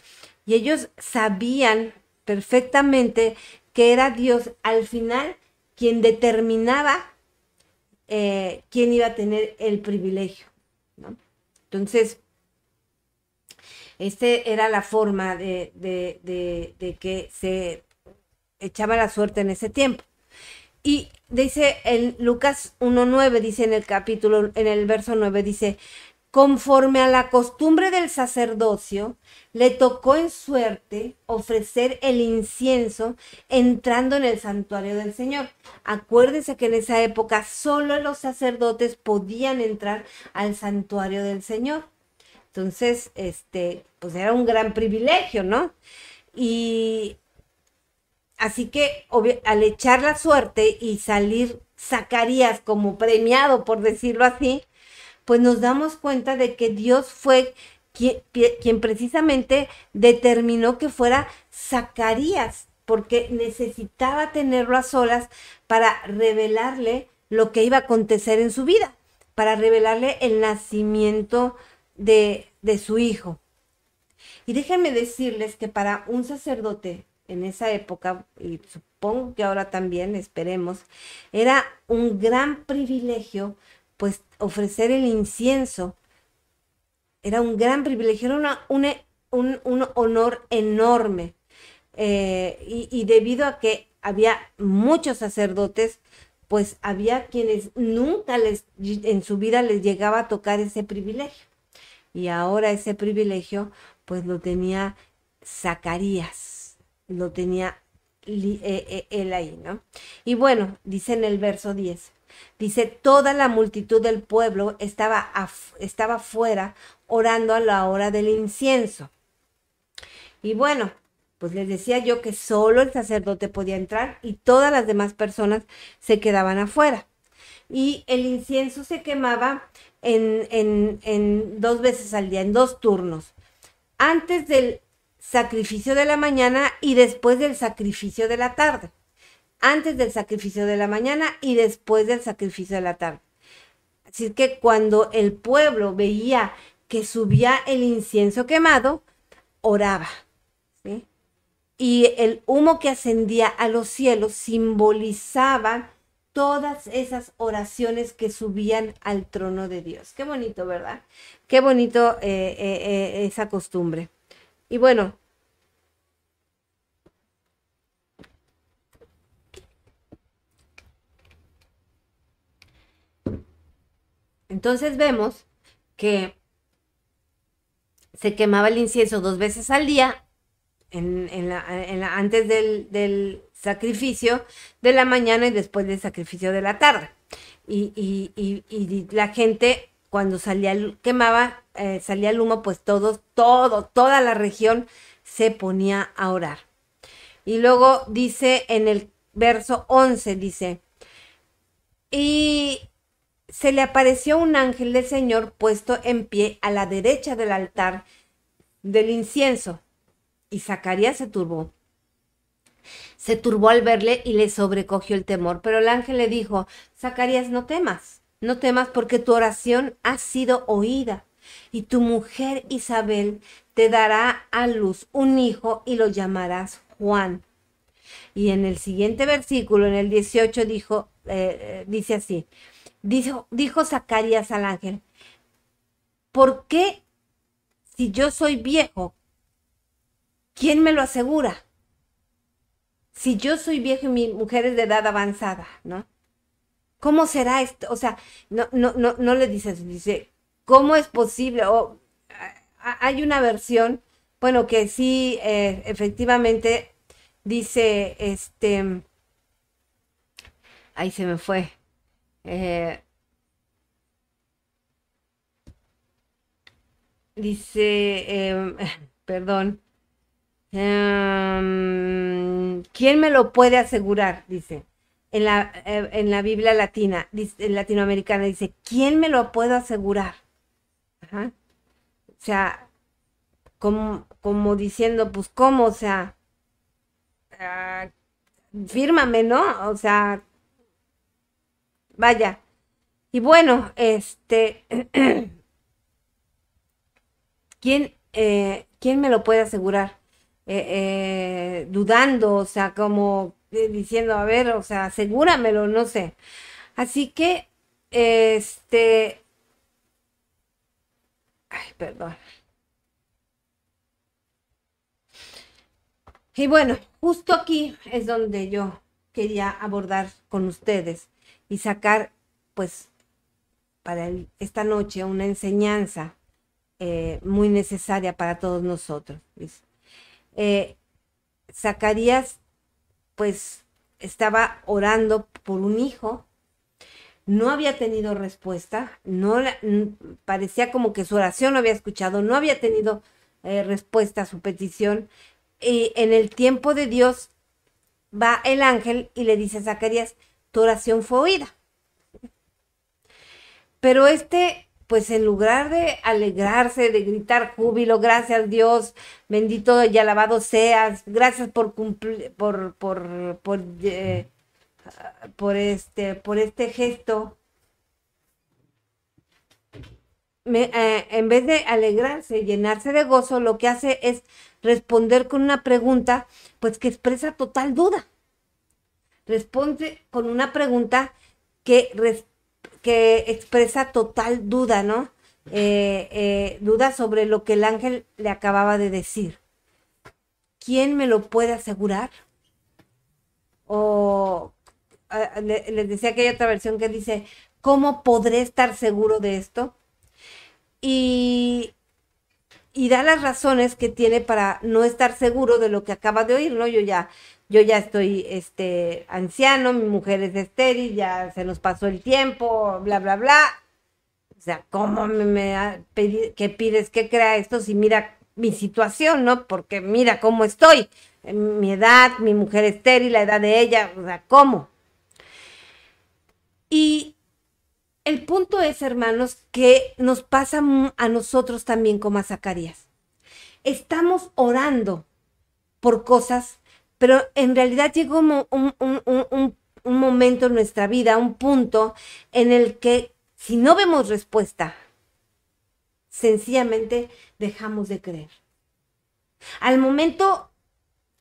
Y ellos sabían perfectamente que era Dios al final quien determinaba quién iba a tener el privilegio, ¿no? Entonces, era la forma de que se echaba la suerte en ese tiempo. Y dice en Lucas 1:9, dice en el verso 9, dice, conforme a la costumbre del sacerdocio, le tocó en suerte ofrecer el incienso entrando en el santuario del Señor. Acuérdense que en esa época solo los sacerdotes podían entrar al santuario del Señor. Entonces, pues era un gran privilegio, ¿no? Y así que al echar la suerte y salir Zacarías como premiado, por decirlo así, pues nos damos cuenta de que Dios fue quien precisamente determinó que fuera Zacarías, porque necesitaba tenerlo a solas para revelarle lo que iba a acontecer en su vida, para revelarle el nacimiento de su hijo. Y déjenme decirles que para un sacerdote en esa época, y supongo que ahora también, esperemos, era un gran privilegio, pues, ofrecer el incienso. Era un gran privilegio, era un honor enorme. Y debido a que había muchos sacerdotes, pues había quienes nunca en su vida les llegaba a tocar ese privilegio. Y ahora ese privilegio, pues lo tenía Zacarías, lo tenía él ahí, ¿no? Y bueno, dice en el verso 10, dice, toda la multitud del pueblo estaba fuera orando a la hora del incienso. Y bueno, pues les decía yo que solo el sacerdote podía entrar y todas las demás personas se quedaban afuera. Y el incienso se quemaba en 2 veces al día, en 2 turnos. Antes del sacrificio de la mañana y después del sacrificio de la tarde. Antes del sacrificio de la mañana y después del sacrificio de la tarde. Así que cuando el pueblo veía que subía el incienso quemado, oraba, ¿sí? Y el humo que ascendía a los cielos simbolizaba todas esas oraciones que subían al trono de Dios. Qué bonito, ¿verdad? Qué bonito esa costumbre. Y bueno, entonces vemos que se quemaba el incienso 2 veces al día, antes del sacrificio de la mañana y después del sacrificio de la tarde. Y la gente, cuando salía salía el humo, pues toda la región se ponía a orar. Y luego dice en el verso 11, dice, y se le apareció un ángel del Señor puesto en pie a la derecha del altar del incienso. Y Zacarías se turbó. Se turbó al verle y le sobrecogió el temor. Pero el ángel le dijo, Zacarías, no temas porque tu oración ha sido oída. Y tu mujer Isabel te dará a luz un hijo y lo llamarás Juan. Y en el siguiente versículo, en el 18, dice así, dijo Zacarías al ángel, ¿por qué si yo soy viejo? ¿Quién me lo asegura? Si yo soy viejo y mi mujer es de edad avanzada, ¿no? ¿Cómo será esto? O sea, no le dice, ¿cómo es posible? Hay una versión, bueno, que sí, efectivamente, dice, ahí se me fue. Dice, perdón. ¿Quién me lo puede asegurar? Dice, en la Biblia latina, latinoamericana, dice, ¿quién me lo puede asegurar? Ajá. O sea, como diciendo, pues, ¿cómo? O sea, fírmame, ¿no? O sea, vaya. Y bueno, ¿quién me lo puede asegurar? Dudando, o sea, como diciendo, a ver, o sea, asegúramelo, no sé. Así que, ay, perdón. Y bueno, justo aquí es donde yo quería abordar con ustedes y sacar, pues, para esta noche una enseñanza muy necesaria para todos nosotros. Eh, Zacarías, pues, estaba orando por un hijo, no había tenido respuesta, parecía como que su oración no había escuchado, no había tenido respuesta a su petición. Y en el tiempo de Dios va el ángel y le dice a Zacarías, tu oración fue oída. Pero pues en lugar de alegrarse, de gritar júbilo, gracias Dios, bendito y alabado seas, gracias por cumplir, por este gesto, en vez de alegrarse, llenarse de gozo, lo que hace es responder con una pregunta, pues que expresa total duda. Responde con una pregunta que expresa total duda, ¿no? Duda sobre lo que el ángel le acababa de decir. ¿Quién me lo puede asegurar? O les decía que hay otra versión que dice, ¿cómo podré estar seguro de esto? Y da las razones que tiene para no estar seguro de lo que acaba de oír, ¿no? Yo ya estoy anciano, mi mujer es estéril, ya se nos pasó el tiempo, bla, bla, bla. O sea, ¿cómo que pides que crea esto si mira mi situación, ¿no? Porque mira cómo estoy, mi edad, mi mujer estéril, la edad de ella, o sea, ¿cómo? Y el punto es, hermanos, que nos pasa a nosotros también como a Zacarías. Estamos orando por cosas, pero en realidad llegó un momento en nuestra vida, un punto en el que si no vemos respuesta, sencillamente dejamos de creer. Al momento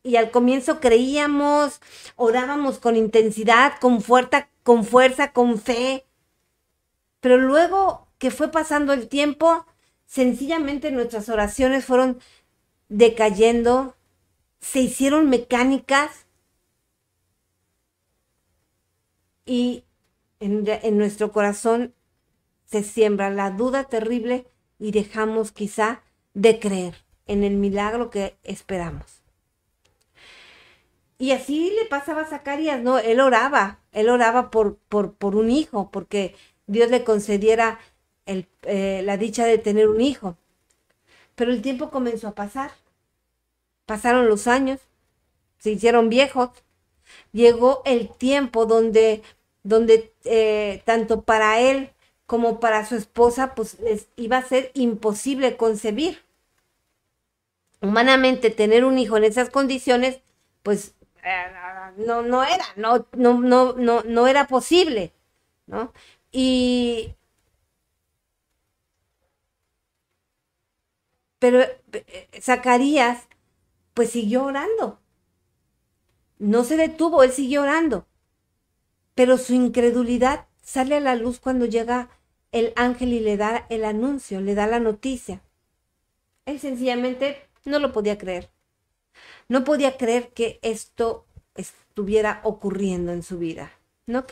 y al comienzo creíamos, orábamos con intensidad, con fuerza, con fe, pero luego que fue pasando el tiempo, sencillamente nuestras oraciones fueron decayendo, se hicieron mecánicas y en nuestro corazón se siembra la duda terrible y dejamos quizá de creer en el milagro que esperamos. Y así le pasaba a Zacarías, ¿no? Él oraba por un hijo, porque Dios le concediera la dicha de tener un hijo. Pero el tiempo comenzó a pasar. Pasaron los años, se hicieron viejos. Llegó el tiempo donde tanto para él como para su esposa, pues les iba a ser imposible concebir. Humanamente, tener un hijo en esas condiciones, pues no era posible, ¿no? Pero Zacarías, pues siguió orando. No se detuvo, él siguió orando. Pero su incredulidad sale a la luz cuando llega el ángel y le da el anuncio, le da la noticia. Él sencillamente no lo podía creer. No podía creer que esto estuviera ocurriendo en su vida. No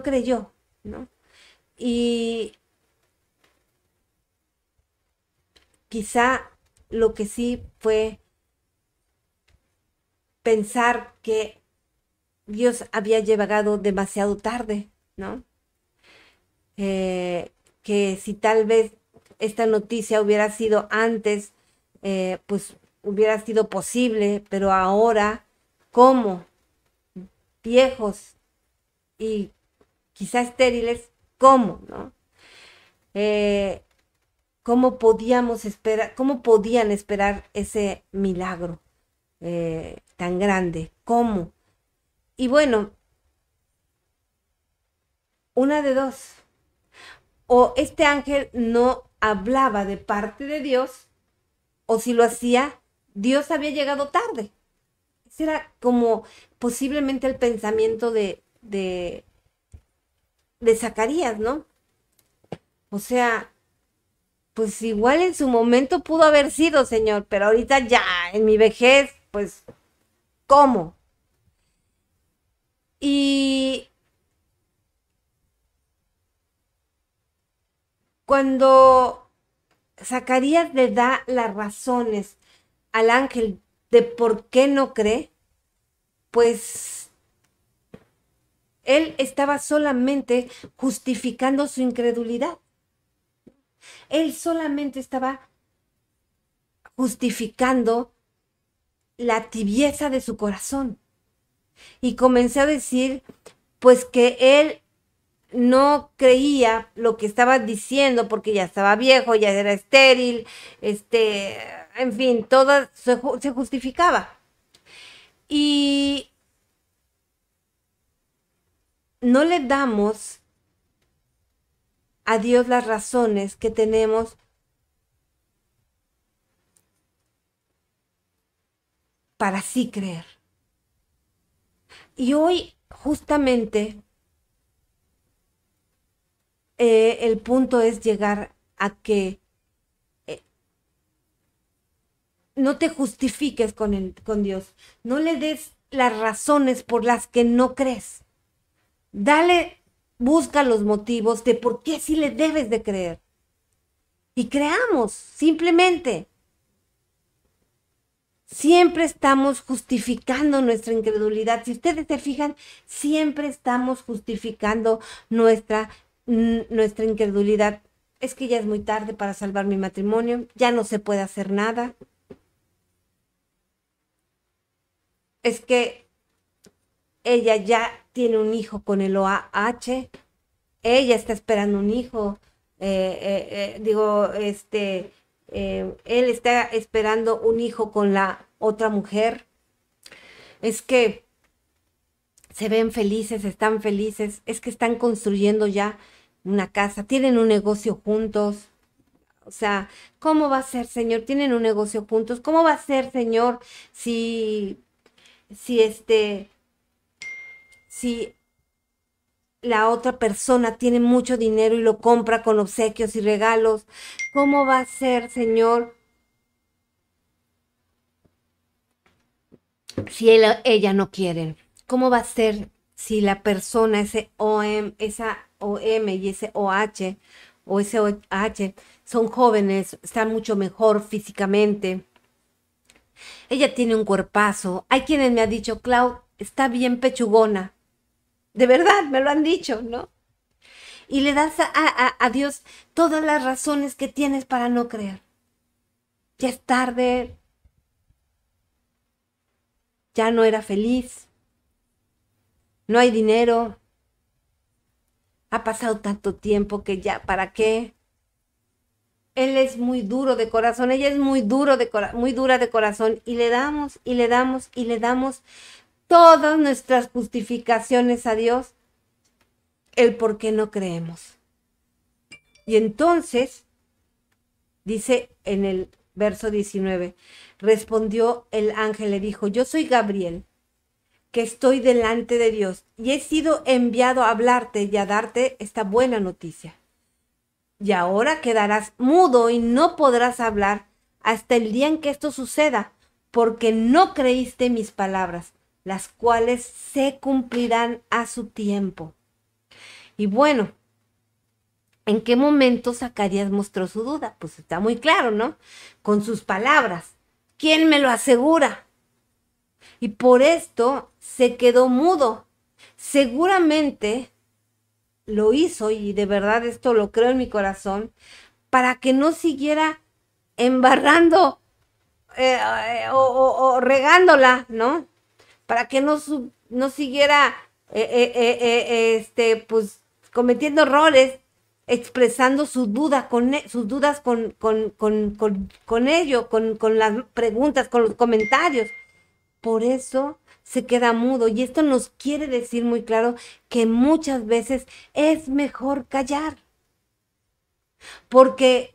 creyó, ¿no? Y quizá lo que sí fue pensar que Dios había llegado demasiado tarde, ¿no? Que si tal vez esta noticia hubiera sido antes, pues hubiera sido posible, pero ahora, ¿cómo? Viejos y quizá estériles, ¿cómo? ¿No? ¿Cómo podíamos esperar, cómo podían esperar ese milagro tan grande? ¿Cómo? Y bueno, Una de dos. O este ángel no hablaba de parte de Dios, o si lo hacía, Dios había llegado tarde. Ese era como posiblemente el pensamiento de Zacarías, ¿no? O sea, pues igual en su momento pudo haber sido, Señor, pero ahorita ya, en mi vejez, pues, ¿cómo? Y cuando Zacarías le da las razones al ángel de por qué no cree, pues él estaba solamente justificando su incredulidad. Él solamente estaba justificando la tibieza de su corazón. Y comencé a decir, pues que él no creía lo que estaba diciendo porque ya estaba viejo, ya era estéril, en fin, todo se justificaba. Y no le damos a Dios las razones que tenemos para sí creer. Y hoy, justamente, el punto es llegar a que no te justifiques con Dios. No le des las razones por las que no crees. Busca los motivos de por qué sí le debes de creer. Y creamos, simplemente. Siempre estamos justificando nuestra incredulidad. Si ustedes se fijan, siempre estamos justificando nuestra incredulidad. Es que ya es muy tarde para salvar mi matrimonio, ya no se puede hacer nada. Es que ella ya tiene un hijo con el OAH, ella está esperando un hijo, él está esperando un hijo con la otra mujer. Es que se ven felices, están felices, es que están construyendo ya una casa, tienen un negocio juntos. O sea, ¿cómo va a ser, Señor? Tienen un negocio juntos. ¿Cómo va a ser, Señor, si la otra persona tiene mucho dinero y lo compra con obsequios y regalos? ¿Cómo va a ser, Señor, si ella no quiere? ¿Cómo va a ser si la persona, esa OM y ese OH o ese OH son jóvenes, están mucho mejor físicamente? Ella tiene un cuerpazo. Hay quienes me han dicho, Clau, está bien pechugona. De verdad, me lo han dicho, ¿no? Y le das a Dios todas las razones que tienes para no creer. Ya es tarde. Ya no era feliz. No hay dinero. Ha pasado tanto tiempo que ya, ¿para qué? Él es muy duro de corazón, ella es muy dura de corazón, y le damos, y le damos, y le damos todas nuestras justificaciones a Dios, el por qué no creemos. Y entonces, dice en el verso 19, respondió el ángel, le dijo, yo soy Gabriel, que estoy delante de Dios, y he sido enviado a hablarte y a darte esta buena noticia. Y ahora quedarás mudo y no podrás hablar hasta el día en que esto suceda, porque no creíste mis palabras, las cuales se cumplirán a su tiempo. Y bueno, ¿en qué momento Zacarías mostró su duda? Pues está muy claro, ¿no? Con sus palabras. ¿Quién me lo asegura? Y por esto se quedó mudo. Seguramente lo hizo, y de verdad esto lo creo en mi corazón, para que no siguiera embarrando o regándola, ¿no? Para que no siguiera pues cometiendo errores, expresando sus dudas con ello, con las preguntas, con los comentarios. por eso se queda mudo. Y esto nos quiere decir muy claro que muchas veces es mejor callar. Porque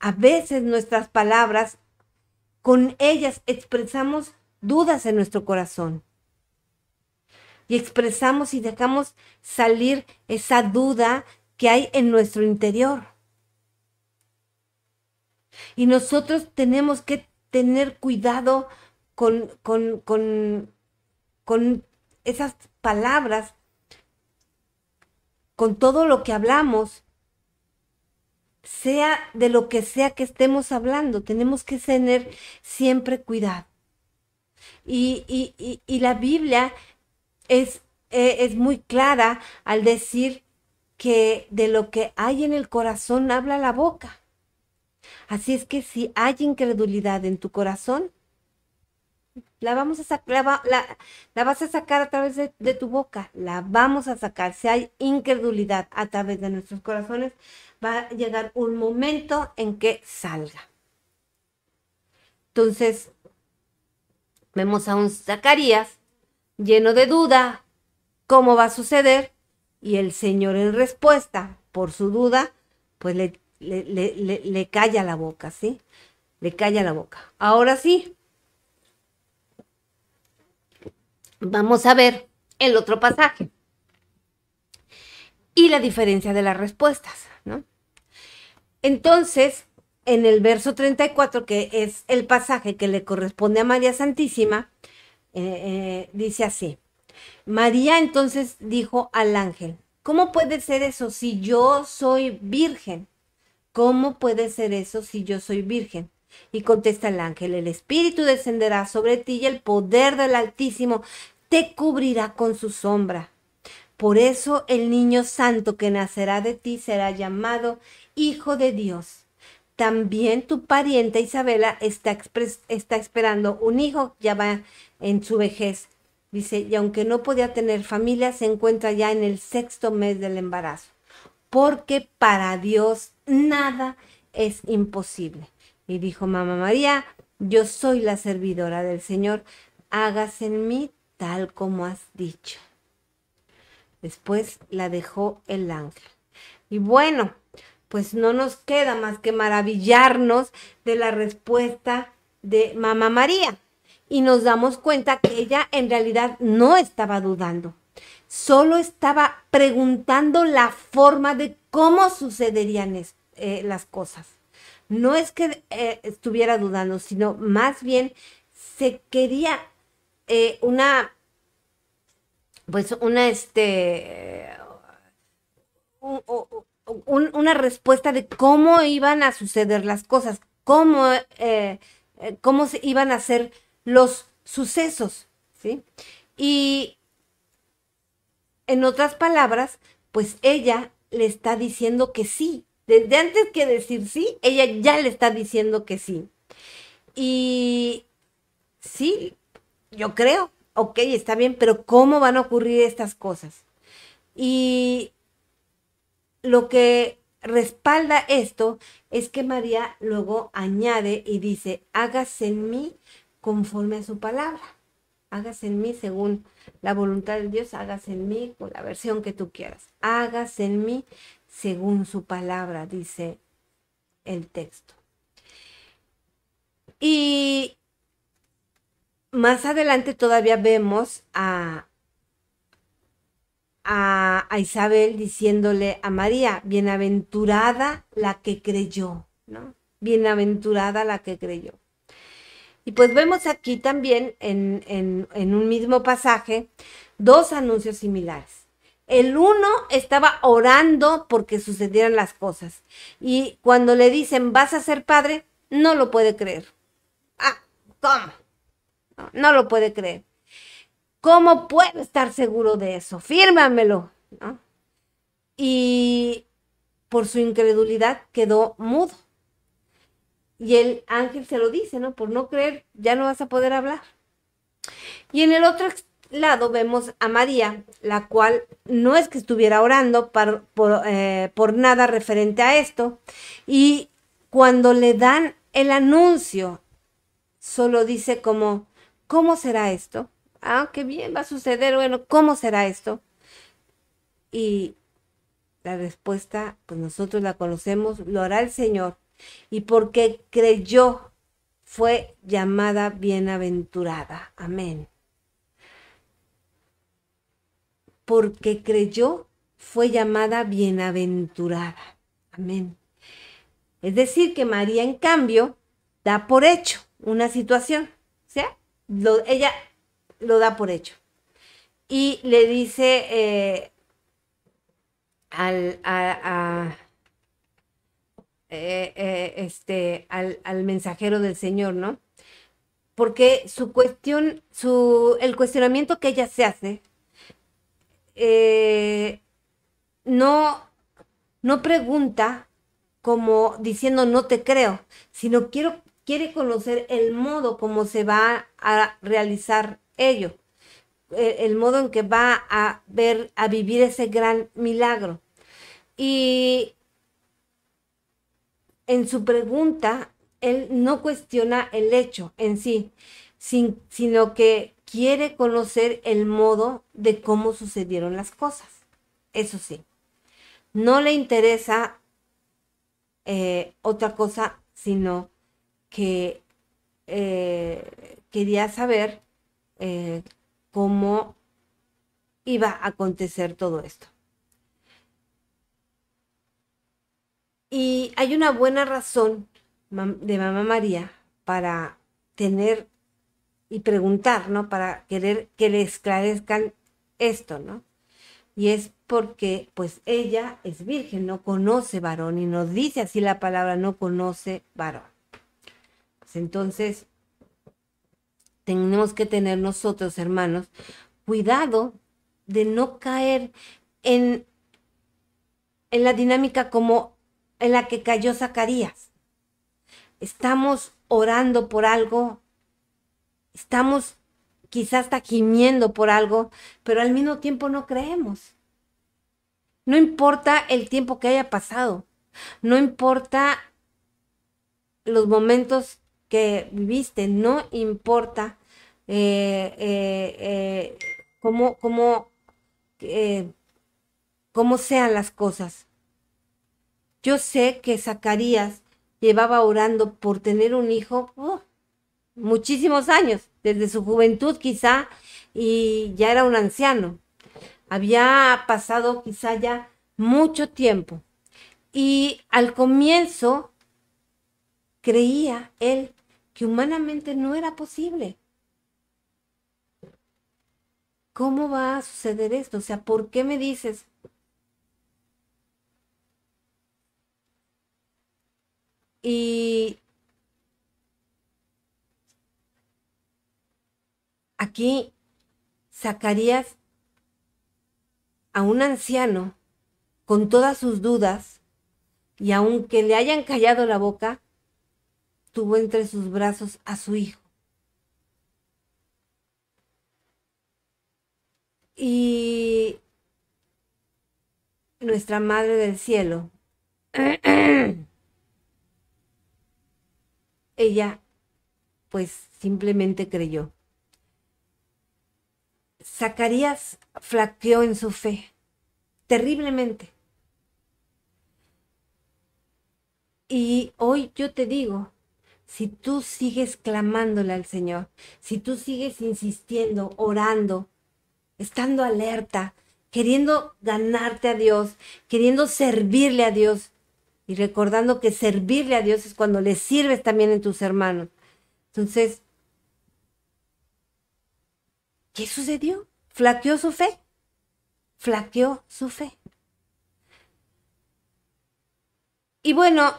a veces nuestras palabras, con ellas expresamos dudas en nuestro corazón. Y expresamos y dejamos salir esa duda que hay en nuestro interior. Y nosotros tenemos que tener cuidado con esas palabras, con todo lo que hablamos, sea de lo que sea que estemos hablando. Tenemos que tener siempre cuidado. Y la Biblia es muy clara al decir que de lo que hay en el corazón habla la boca. Así es que si hay incredulidad en tu corazón, la vas a sacar a través de tu boca, la vamos a sacar. Si hay incredulidad a través de nuestros corazones, va a llegar un momento en que salga. Entonces, vemos a un Zacarías lleno de duda, ¿cómo va a suceder? Y el Señor en respuesta por su duda, pues le calla la boca, ¿sí? Le calla la boca. Ahora sí, vamos a ver el otro pasaje y la diferencia de las respuestas, ¿no? Entonces, en el verso 34, que es el pasaje que le corresponde a María Santísima, dice así: María entonces dijo al ángel, ¿cómo puede ser eso si yo soy virgen? ¿Cómo puede ser eso si yo soy virgen? Y contesta el ángel, el Espíritu descenderá sobre ti y el poder del Altísimo te cubrirá con su sombra. Por eso el niño santo que nacerá de ti será llamado Hijo de Dios. También tu pariente Isabela está esperando un hijo, ya va en su vejez. Dice, y aunque no podía tener familia, se encuentra ya en el 6º mes del embarazo. Porque para Dios nada es imposible. Y dijo Mamá María, yo soy la servidora del Señor, hágase en mí tal como has dicho. Después la dejó el ángel. Y bueno, pues no nos queda más que maravillarnos de la respuesta de Mamá María. Y nos damos cuenta que ella en realidad no estaba dudando. Solo estaba preguntando la forma de cómo sucederían las cosas. No es que estuviera dudando, sino más bien se quería una respuesta de cómo iban a suceder las cosas, cómo se iban a hacer los sucesos, ¿sí? Y en otras palabras, pues ella le está diciendo que sí. Desde antes que decir sí, ella ya le está diciendo que sí. Y sí, yo creo, ok, está bien, pero ¿cómo van a ocurrir estas cosas? Y lo que respalda esto es que María luego añade y dice, hágase en mí conforme a su palabra. Hágase en mí según la voluntad de Dios, hágase en mí con la versión que tú quieras. Hágase en mí según su palabra, dice el texto. Y más adelante todavía vemos a Isabel diciéndole a María, bienaventurada la que creyó, ¿no? Bienaventurada la que creyó. Y pues vemos aquí también en un mismo pasaje dos anuncios similares. El uno estaba orando porque sucedieran las cosas. Y cuando le dicen, vas a ser padre, no lo puede creer. Ah, ¿cómo? No lo puede creer. ¿Cómo puedo estar seguro de eso? Fírmamelo, ¿no? Y por su incredulidad quedó mudo. Y el ángel se lo dice, ¿no? Por no creer, ya no vas a poder hablar. Y en el otro lado vemos a María, la cual no es que estuviera orando por nada referente a esto. Y cuando le dan el anuncio, solo dice como, ¿cómo será esto? Ah, qué bien, va a suceder, bueno, ¿cómo será esto? Y la respuesta, pues nosotros la conocemos, lo hará el Señor. Y porque creyó, fue llamada bienaventurada. Amén. Porque creyó, fue llamada bienaventurada. Amén. Es decir, que María, en cambio, da por hecho una situación. O sea, ella lo da por hecho. Y le dice al mensajero del Señor, ¿no? Porque el cuestionamiento que ella se hace, no, no pregunta como diciendo no te creo, sino quiere conocer el modo como se va a realizar ello, el modo en que va a vivir ese gran milagro. Y en su pregunta, él no cuestiona el hecho en sí, sino que quiere conocer el modo de cómo sucedieron las cosas. Eso sí, no le interesa otra cosa, sino que quería saber cómo iba a acontecer todo esto. Y hay una buena razón de Mamá María para tener y preguntar, ¿no? Para querer que le esclarezcan esto, ¿no? Y es porque, pues, ella es virgen, no conoce varón, y nos dice así la palabra, no conoce varón. Pues entonces, tenemos que tener nosotros, hermanos, cuidado de no caer en la dinámica como en la que cayó Zacarías. Estamos orando por algo, estamos quizás hasta gimiendo por algo, pero al mismo tiempo no creemos. No importa el tiempo que haya pasado, no importa los momentos que viviste, no importa cómo sean las cosas. Yo sé que Zacarías llevaba orando por tener un hijo muchísimos años, desde su juventud quizá, y ya era un anciano. Había pasado quizá ya mucho tiempo. Y al comienzo creía él que humanamente no era posible. ¿Cómo va a suceder esto? O sea, ¿por qué me dices? Y aquí Zacarías, a un anciano, con todas sus dudas, y aunque le hayan callado la boca, tuvo entre sus brazos a su hijo. Y nuestra Madre del Cielo, ella pues simplemente creyó. Zacarías flaqueó en su fe, terriblemente. Y hoy yo te digo, si tú sigues clamándole al Señor, si tú sigues insistiendo, orando, estando alerta, queriendo ganarte a Dios, queriendo servirle a Dios, y recordando que servirle a Dios es cuando le sirves también en tus hermanos. Entonces, ¿qué sucedió? Flaqueó su fe. Flaqueó su fe. Y bueno,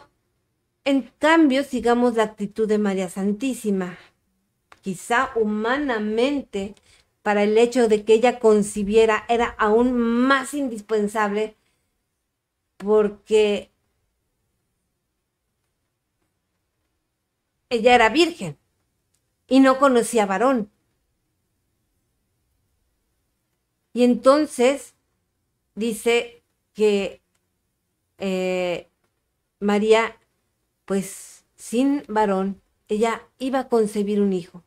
en cambio, sigamos la actitud de María Santísima. Quizá humanamente, para el hecho de que ella concibiera, era aún más indispensable, porque ella era virgen y no conocía varón. Y entonces dice que María, pues sin varón, ella iba a concebir un hijo.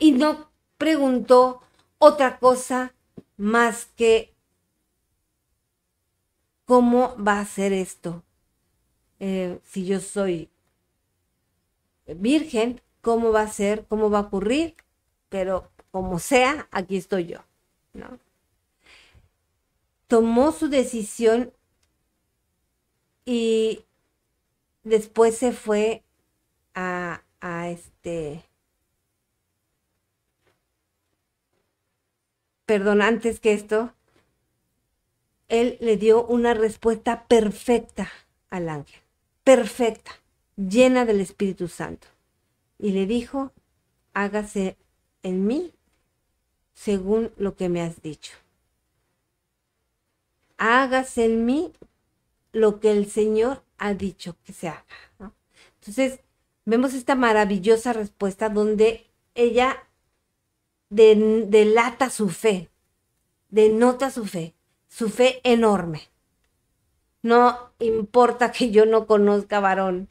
y no preguntó otra cosa más que ¿cómo va a ser esto? Si yo soy virgen, ¿cómo va a ser? ¿Cómo va a ocurrir? Pero como sea, aquí estoy yo, ¿no? Tomó su decisión y después se fue a perdón, antes que esto, él le dio una respuesta perfecta al ángel, perfecta, llena del Espíritu Santo. Y le dijo, hágase en mí según lo que me has dicho. Hágase en mí lo que el Señor ha dicho que se haga, ¿no? Entonces, vemos esta maravillosa respuesta donde ella delata su fe, denota su fe enorme. No importa que yo no conozca varón,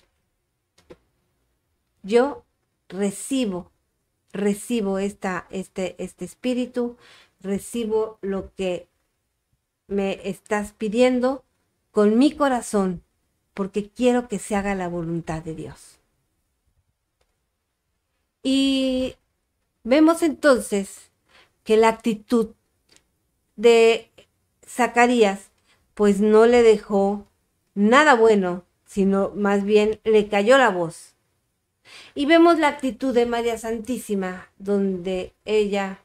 yo recibo este espíritu, recibo lo que me estás pidiendo con mi corazón, porque quiero que se haga la voluntad de Dios. Y vemos entonces que la actitud de Zacarías pues no le dejó nada bueno, sino más bien le cayó la voz. Y vemos la actitud de María Santísima, donde ella,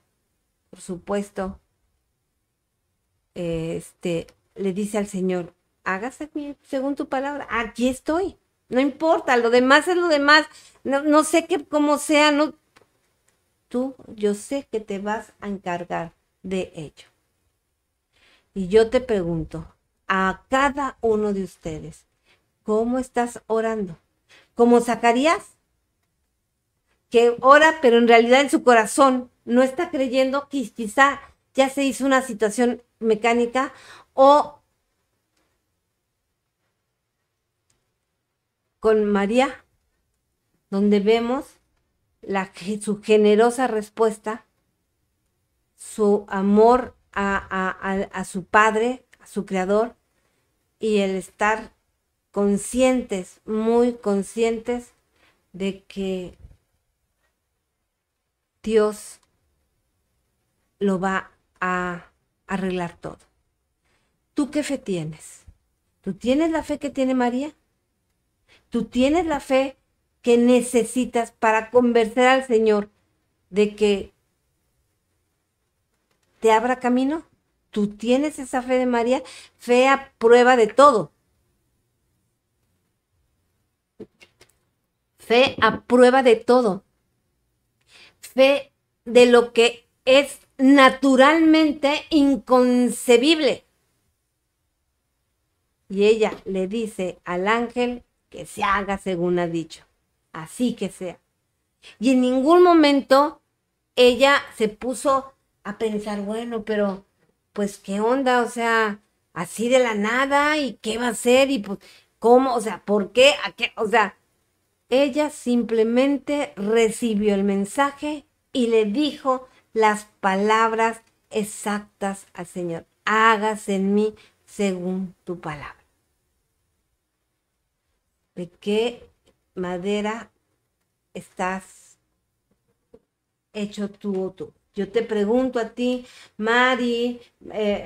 por supuesto, le dice al Señor, hágase según tu palabra, aquí estoy, no importa, lo demás es lo demás, no sé cómo sea, no, yo sé que te vas a encargar de ello. Y yo te pregunto, a cada uno de ustedes, ¿cómo estás orando? ¿Como Zacarías? Que ora, pero en realidad en su corazón no está creyendo que quizá ya se hizo una situación mecánica, o con María, donde vemos su generosa respuesta, su amor a su Padre, a su Creador, y el estar conscientes, muy conscientes de que Dios lo va a arreglar todo. ¿Tú qué fe tienes? ¿Tú tienes la fe que tiene María? ¿Tú tienes la fe que necesitas para convencer al Señor de que te abra camino? ¿Tú tienes esa fe de María? Fe a prueba de todo. Fe a prueba de todo. Fe de lo que es naturalmente inconcebible. Y ella le dice al ángel que se haga según ha dicho. Así que sea. Y en ningún momento ella se puso a pensar, bueno, pero pues qué onda, o sea, así de la nada, y qué va a hacer, y pues, ¿cómo? O sea, ¿por qué? ¿A qué? O sea, ella simplemente recibió el mensaje y le dijo las palabras exactas al Señor. Hágase en mí según tu palabra. ¿De qué madera estás hecho tú o tú? Yo te pregunto a ti, Mari,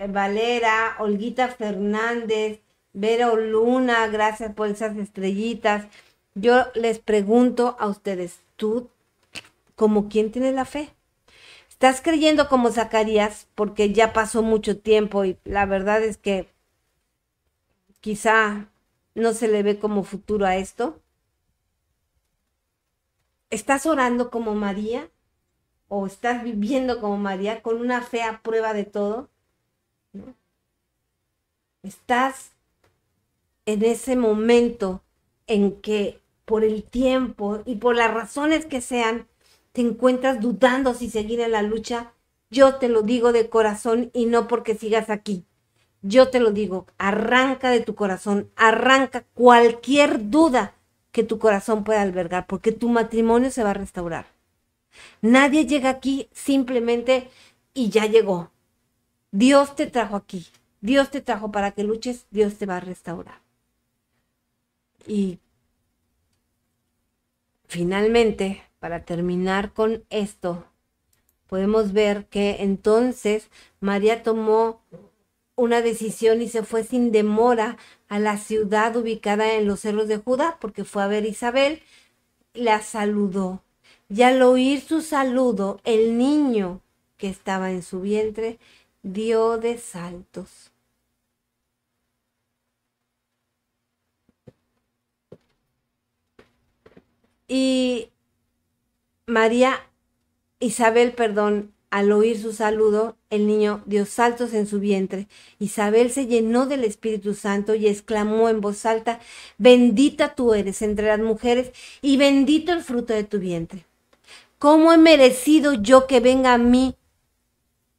Valera, Olguita Fernández, Vera Luna, gracias por esas estrellitas. Yo les pregunto a ustedes, ¿tú como quién tienes la fe? ¿Estás creyendo como Zacarías porque ya pasó mucho tiempo y la verdad es que quizá no se le ve como futuro a esto? ¿Estás orando como María? ¿O estás viviendo como María con una fe a prueba de todo? ¿No? Estás en ese momento en que por el tiempo y por las razones que sean, te encuentras dudando si seguir en la lucha. Yo te lo digo de corazón y no porque sigas aquí. Yo te lo digo, arranca de tu corazón, arranca cualquier duda que tu corazón pueda albergar, porque tu matrimonio se va a restaurar. Nadie llega aquí simplemente y ya llegó. Dios te trajo aquí. Dios te trajo para que luches. Dios te va a restaurar. Y finalmente, para terminar con esto, podemos ver que entonces María tomó una decisión y se fue sin demora a la ciudad ubicada en los cerros de Judá, porque fue a ver a Isabel, la saludó. Y al oír su saludo, el niño que estaba en su vientre dio de saltos. Y Isabel, al oír su saludo, el niño dio saltos en su vientre. Isabel se llenó del Espíritu Santo y exclamó en voz alta: bendita tú eres entre las mujeres y bendito el fruto de tu vientre. ¿Cómo he merecido yo que venga a mí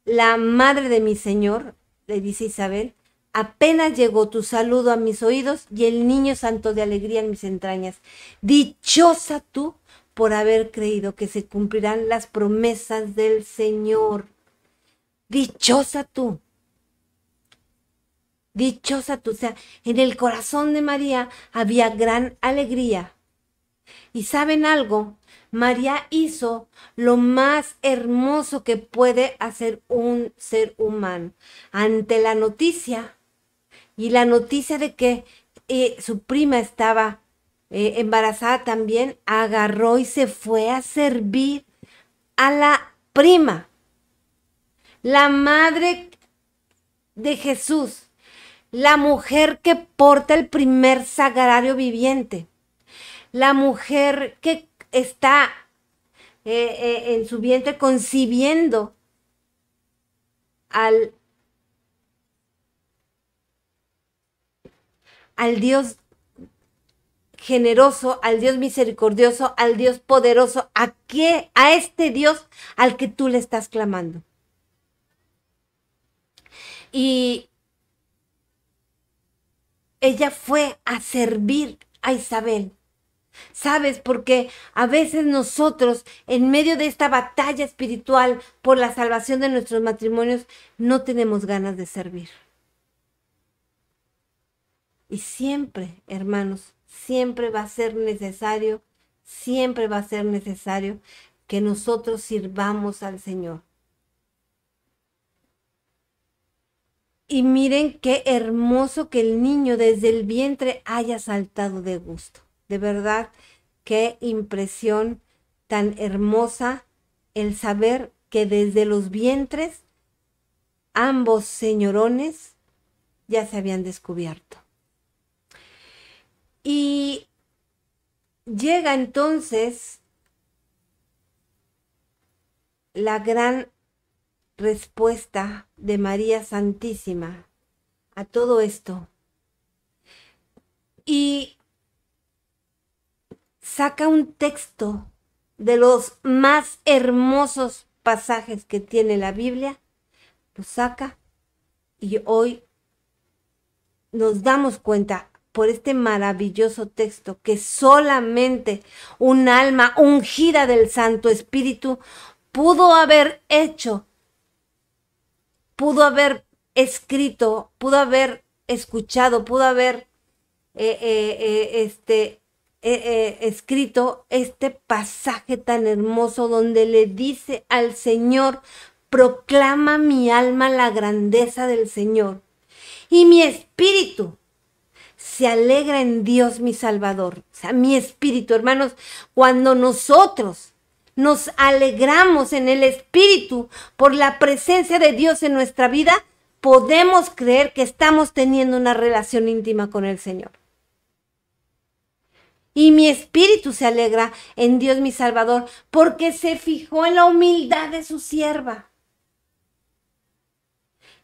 la madre de mi Señor? Le dice Isabel. Apenas llegó tu saludo a mis oídos y el niño saltó de alegría en mis entrañas. Dichosa tú por haber creído que se cumplirán las promesas del Señor. Dichosa tú. Dichosa tú. O sea, en el corazón de María había gran alegría. ¿Y saben algo? María hizo lo más hermoso que puede hacer un ser humano. Ante la noticia, y la noticia de que su prima estaba embarazada también, agarró y se fue a servir a la prima, la madre de Jesús, la mujer que porta el primer sagrario viviente, la mujer que está en su vientre concibiendo al Dios generoso, al Dios misericordioso, al Dios poderoso, a este Dios al que tú le estás clamando. Y ella fue a servir a Isabel. ¿Sabes? Porque a veces nosotros, en medio de esta batalla espiritual por la salvación de nuestros matrimonios, no tenemos ganas de servir. Y siempre, hermanos, siempre va a ser necesario que nosotros sirvamos al Señor. Y miren qué hermoso que el niño desde el vientre haya saltado de gusto. De verdad, qué impresión tan hermosa el saber que desde los vientres ambos señorones ya se habían descubierto. Y llega entonces la gran respuesta de María Santísima a todo esto. Y saca un texto de los más hermosos pasajes que tiene la Biblia, lo saca y hoy nos damos cuenta por este maravilloso texto que solamente un alma ungida del Santo Espíritu pudo haber hecho, pudo haber escrito, pudo haber escuchado, pudo haber escrito este pasaje tan hermoso donde le dice al Señor: proclama mi alma la grandeza del Señor y mi espíritu se alegra en Dios mi Salvador. O sea, mi espíritu, hermanos, cuando nosotros nos alegramos en el espíritu por la presencia de Dios en nuestra vida, podemos creer que estamos teniendo una relación íntima con el Señor. Y mi espíritu se alegra en Dios mi Salvador, porque se fijó en la humildad de su sierva.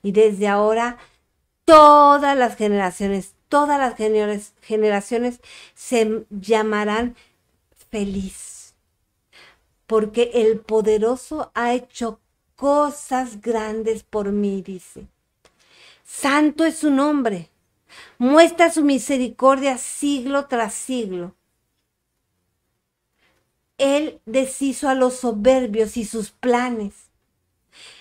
Y desde ahora, todas las generaciones se llamarán feliz, porque el poderoso ha hecho cosas grandes por mí, dice. Santo es su nombre, muestra su misericordia siglo tras siglo. Él deshizo a los soberbios y sus planes.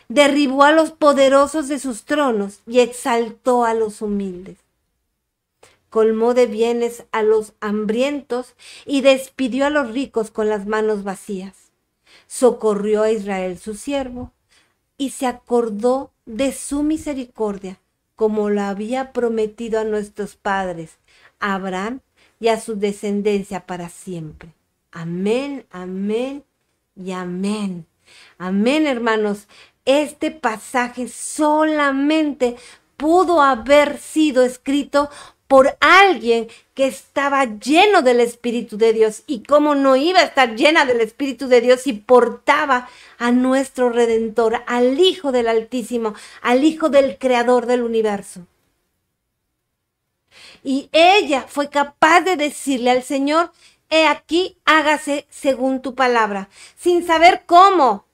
Derribó a los poderosos de sus tronos y exaltó a los humildes. Colmó de bienes a los hambrientos y despidió a los ricos con las manos vacías. Socorrió a Israel su siervo y se acordó de su misericordia, como lo había prometido a nuestros padres, a Abraham y a su descendencia para siempre. Amén, amén y amén. Amén, hermanos. Este pasaje solamente pudo haber sido escrito por alguien que estaba lleno del Espíritu de Dios. Y cómo no iba a estar llena del Espíritu de Dios si portaba a nuestro Redentor, al Hijo del Altísimo, al Hijo del Creador del universo. Y ella fue capaz de decirle al Señor: he aquí, hágase según tu palabra, sin saber cómo,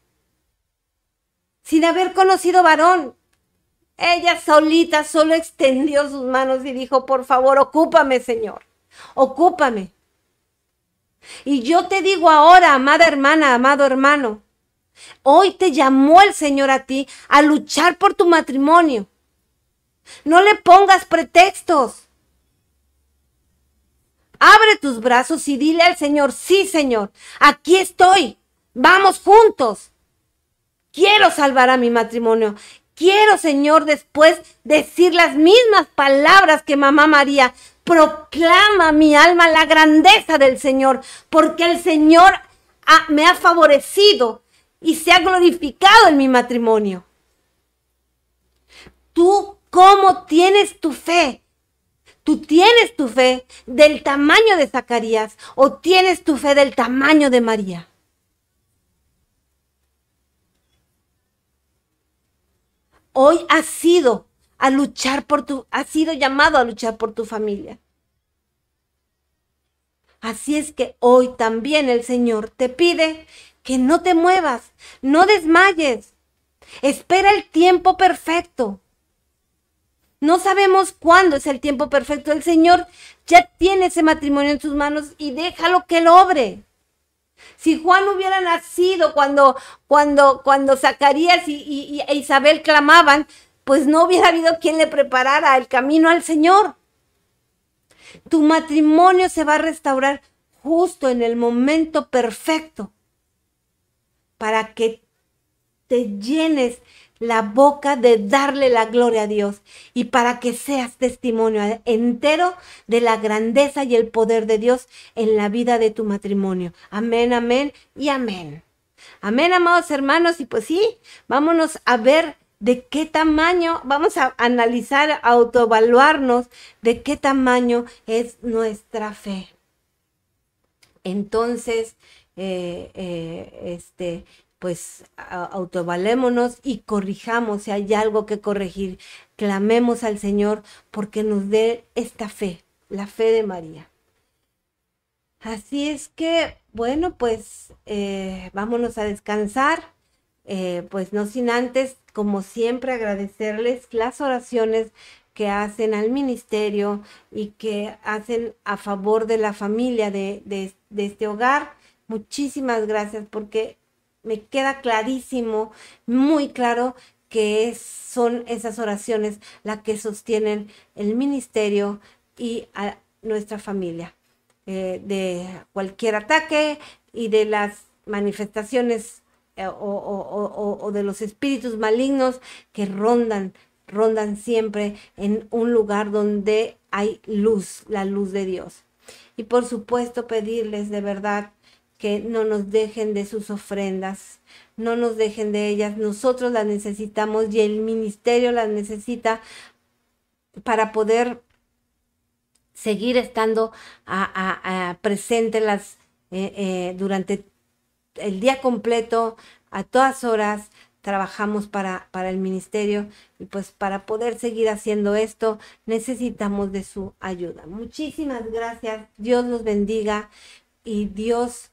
sin haber conocido varón. Ella solita solo extendió sus manos y dijo: por favor, ocúpame, Señor, ocúpame. Y yo te digo ahora, amada hermana, amado hermano, hoy te llamó el Señor a ti a luchar por tu matrimonio. No le pongas pretextos. Abre tus brazos y dile al Señor: sí, Señor, aquí estoy, vamos juntos. Quiero salvar a mi matrimonio. Quiero, Señor, después decir las mismas palabras que mamá María. Proclama mi alma la grandeza del Señor, porque el Señor me ha favorecido y se ha glorificado en mi matrimonio. ¿Tú cómo tienes tu fe? ¿Tú tienes tu fe del tamaño de Zacarías o tienes tu fe del tamaño de María? Hoy has sido llamado a luchar por tu familia. Así es que hoy también el Señor te pide que no te muevas, no desmayes. Espera el tiempo perfecto. No sabemos cuándo es el tiempo perfecto. El Señor ya tiene ese matrimonio en sus manos y déjalo que lo obre. Si Juan hubiera nacido cuando Zacarías y Isabel clamaban, pues no hubiera habido quien le preparara el camino al Señor. Tu matrimonio se va a restaurar justo en el momento perfecto para que te llenes la boca de darle la gloria a Dios y para que seas testimonio entero de la grandeza y el poder de Dios en la vida de tu matrimonio. Amén, amén y amén. Amén, amados hermanos. Y pues sí, vámonos a ver de qué tamaño, vamos a analizar, a autoevaluarnos de qué tamaño es nuestra fe. Entonces, pues autoevaluémonos y corrijamos si hay algo que corregir. Clamemos al Señor porque nos dé esta fe, la fe de María. Así es que, bueno, pues vámonos a descansar. Pues no sin antes, como siempre, agradecerles las oraciones que hacen al ministerio y que hacen a favor de la familia de este hogar. Muchísimas gracias, porque me queda clarísimo, muy claro, que son esas oraciones las que sostienen el ministerio y a nuestra familia. De cualquier ataque y de las manifestaciones o de los espíritus malignos que rondan siempre en un lugar donde hay luz, la luz de Dios. Y por supuesto pedirles de verdad que no nos dejen de sus ofrendas, no nos dejen de ellas. Nosotros las necesitamos y el ministerio las necesita para poder seguir estando presente durante el día completo, a todas horas. Trabajamos para el ministerio y pues para poder seguir haciendo esto necesitamos de su ayuda. Muchísimas gracias. Dios los bendiga y Dios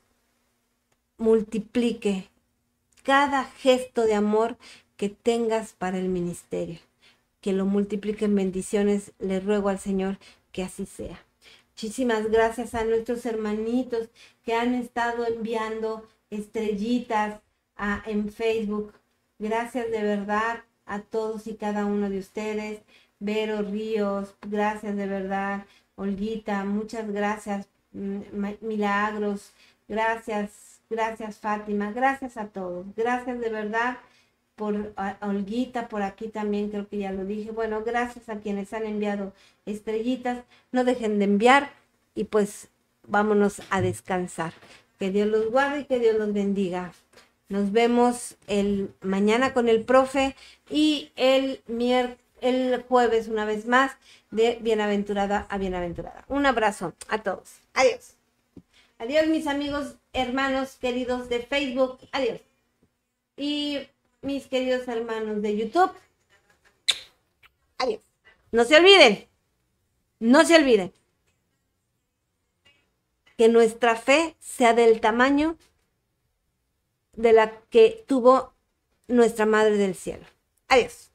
multiplique cada gesto de amor que tengas para el ministerio. Que lo multiplique en bendiciones. Le ruego al Señor que así sea. Muchísimas gracias a nuestros hermanitos que han estado enviando estrellitas en Facebook. Gracias de verdad a todos y cada uno de ustedes. Vero Ríos, gracias de verdad. Olguita, muchas gracias. Milagros, gracias, gracias Fátima, gracias a todos. Gracias de verdad por Olguita, por aquí también creo que ya lo dije. Bueno, gracias a quienes han enviado estrellitas. No dejen de enviar y pues vámonos a descansar. Que Dios los guarde y que Dios los bendiga. Nos vemos mañana con el profe y el jueves una vez más de Bienaventurada a Bienaventurada. Un abrazo a todos. Adiós. Adiós mis amigos, hermanos queridos de Facebook. Adiós. Y mis queridos hermanos de YouTube. Adiós. No se olviden. No se olviden. Que nuestra fe sea del tamaño de la que tuvo nuestra Madre del Cielo. Adiós.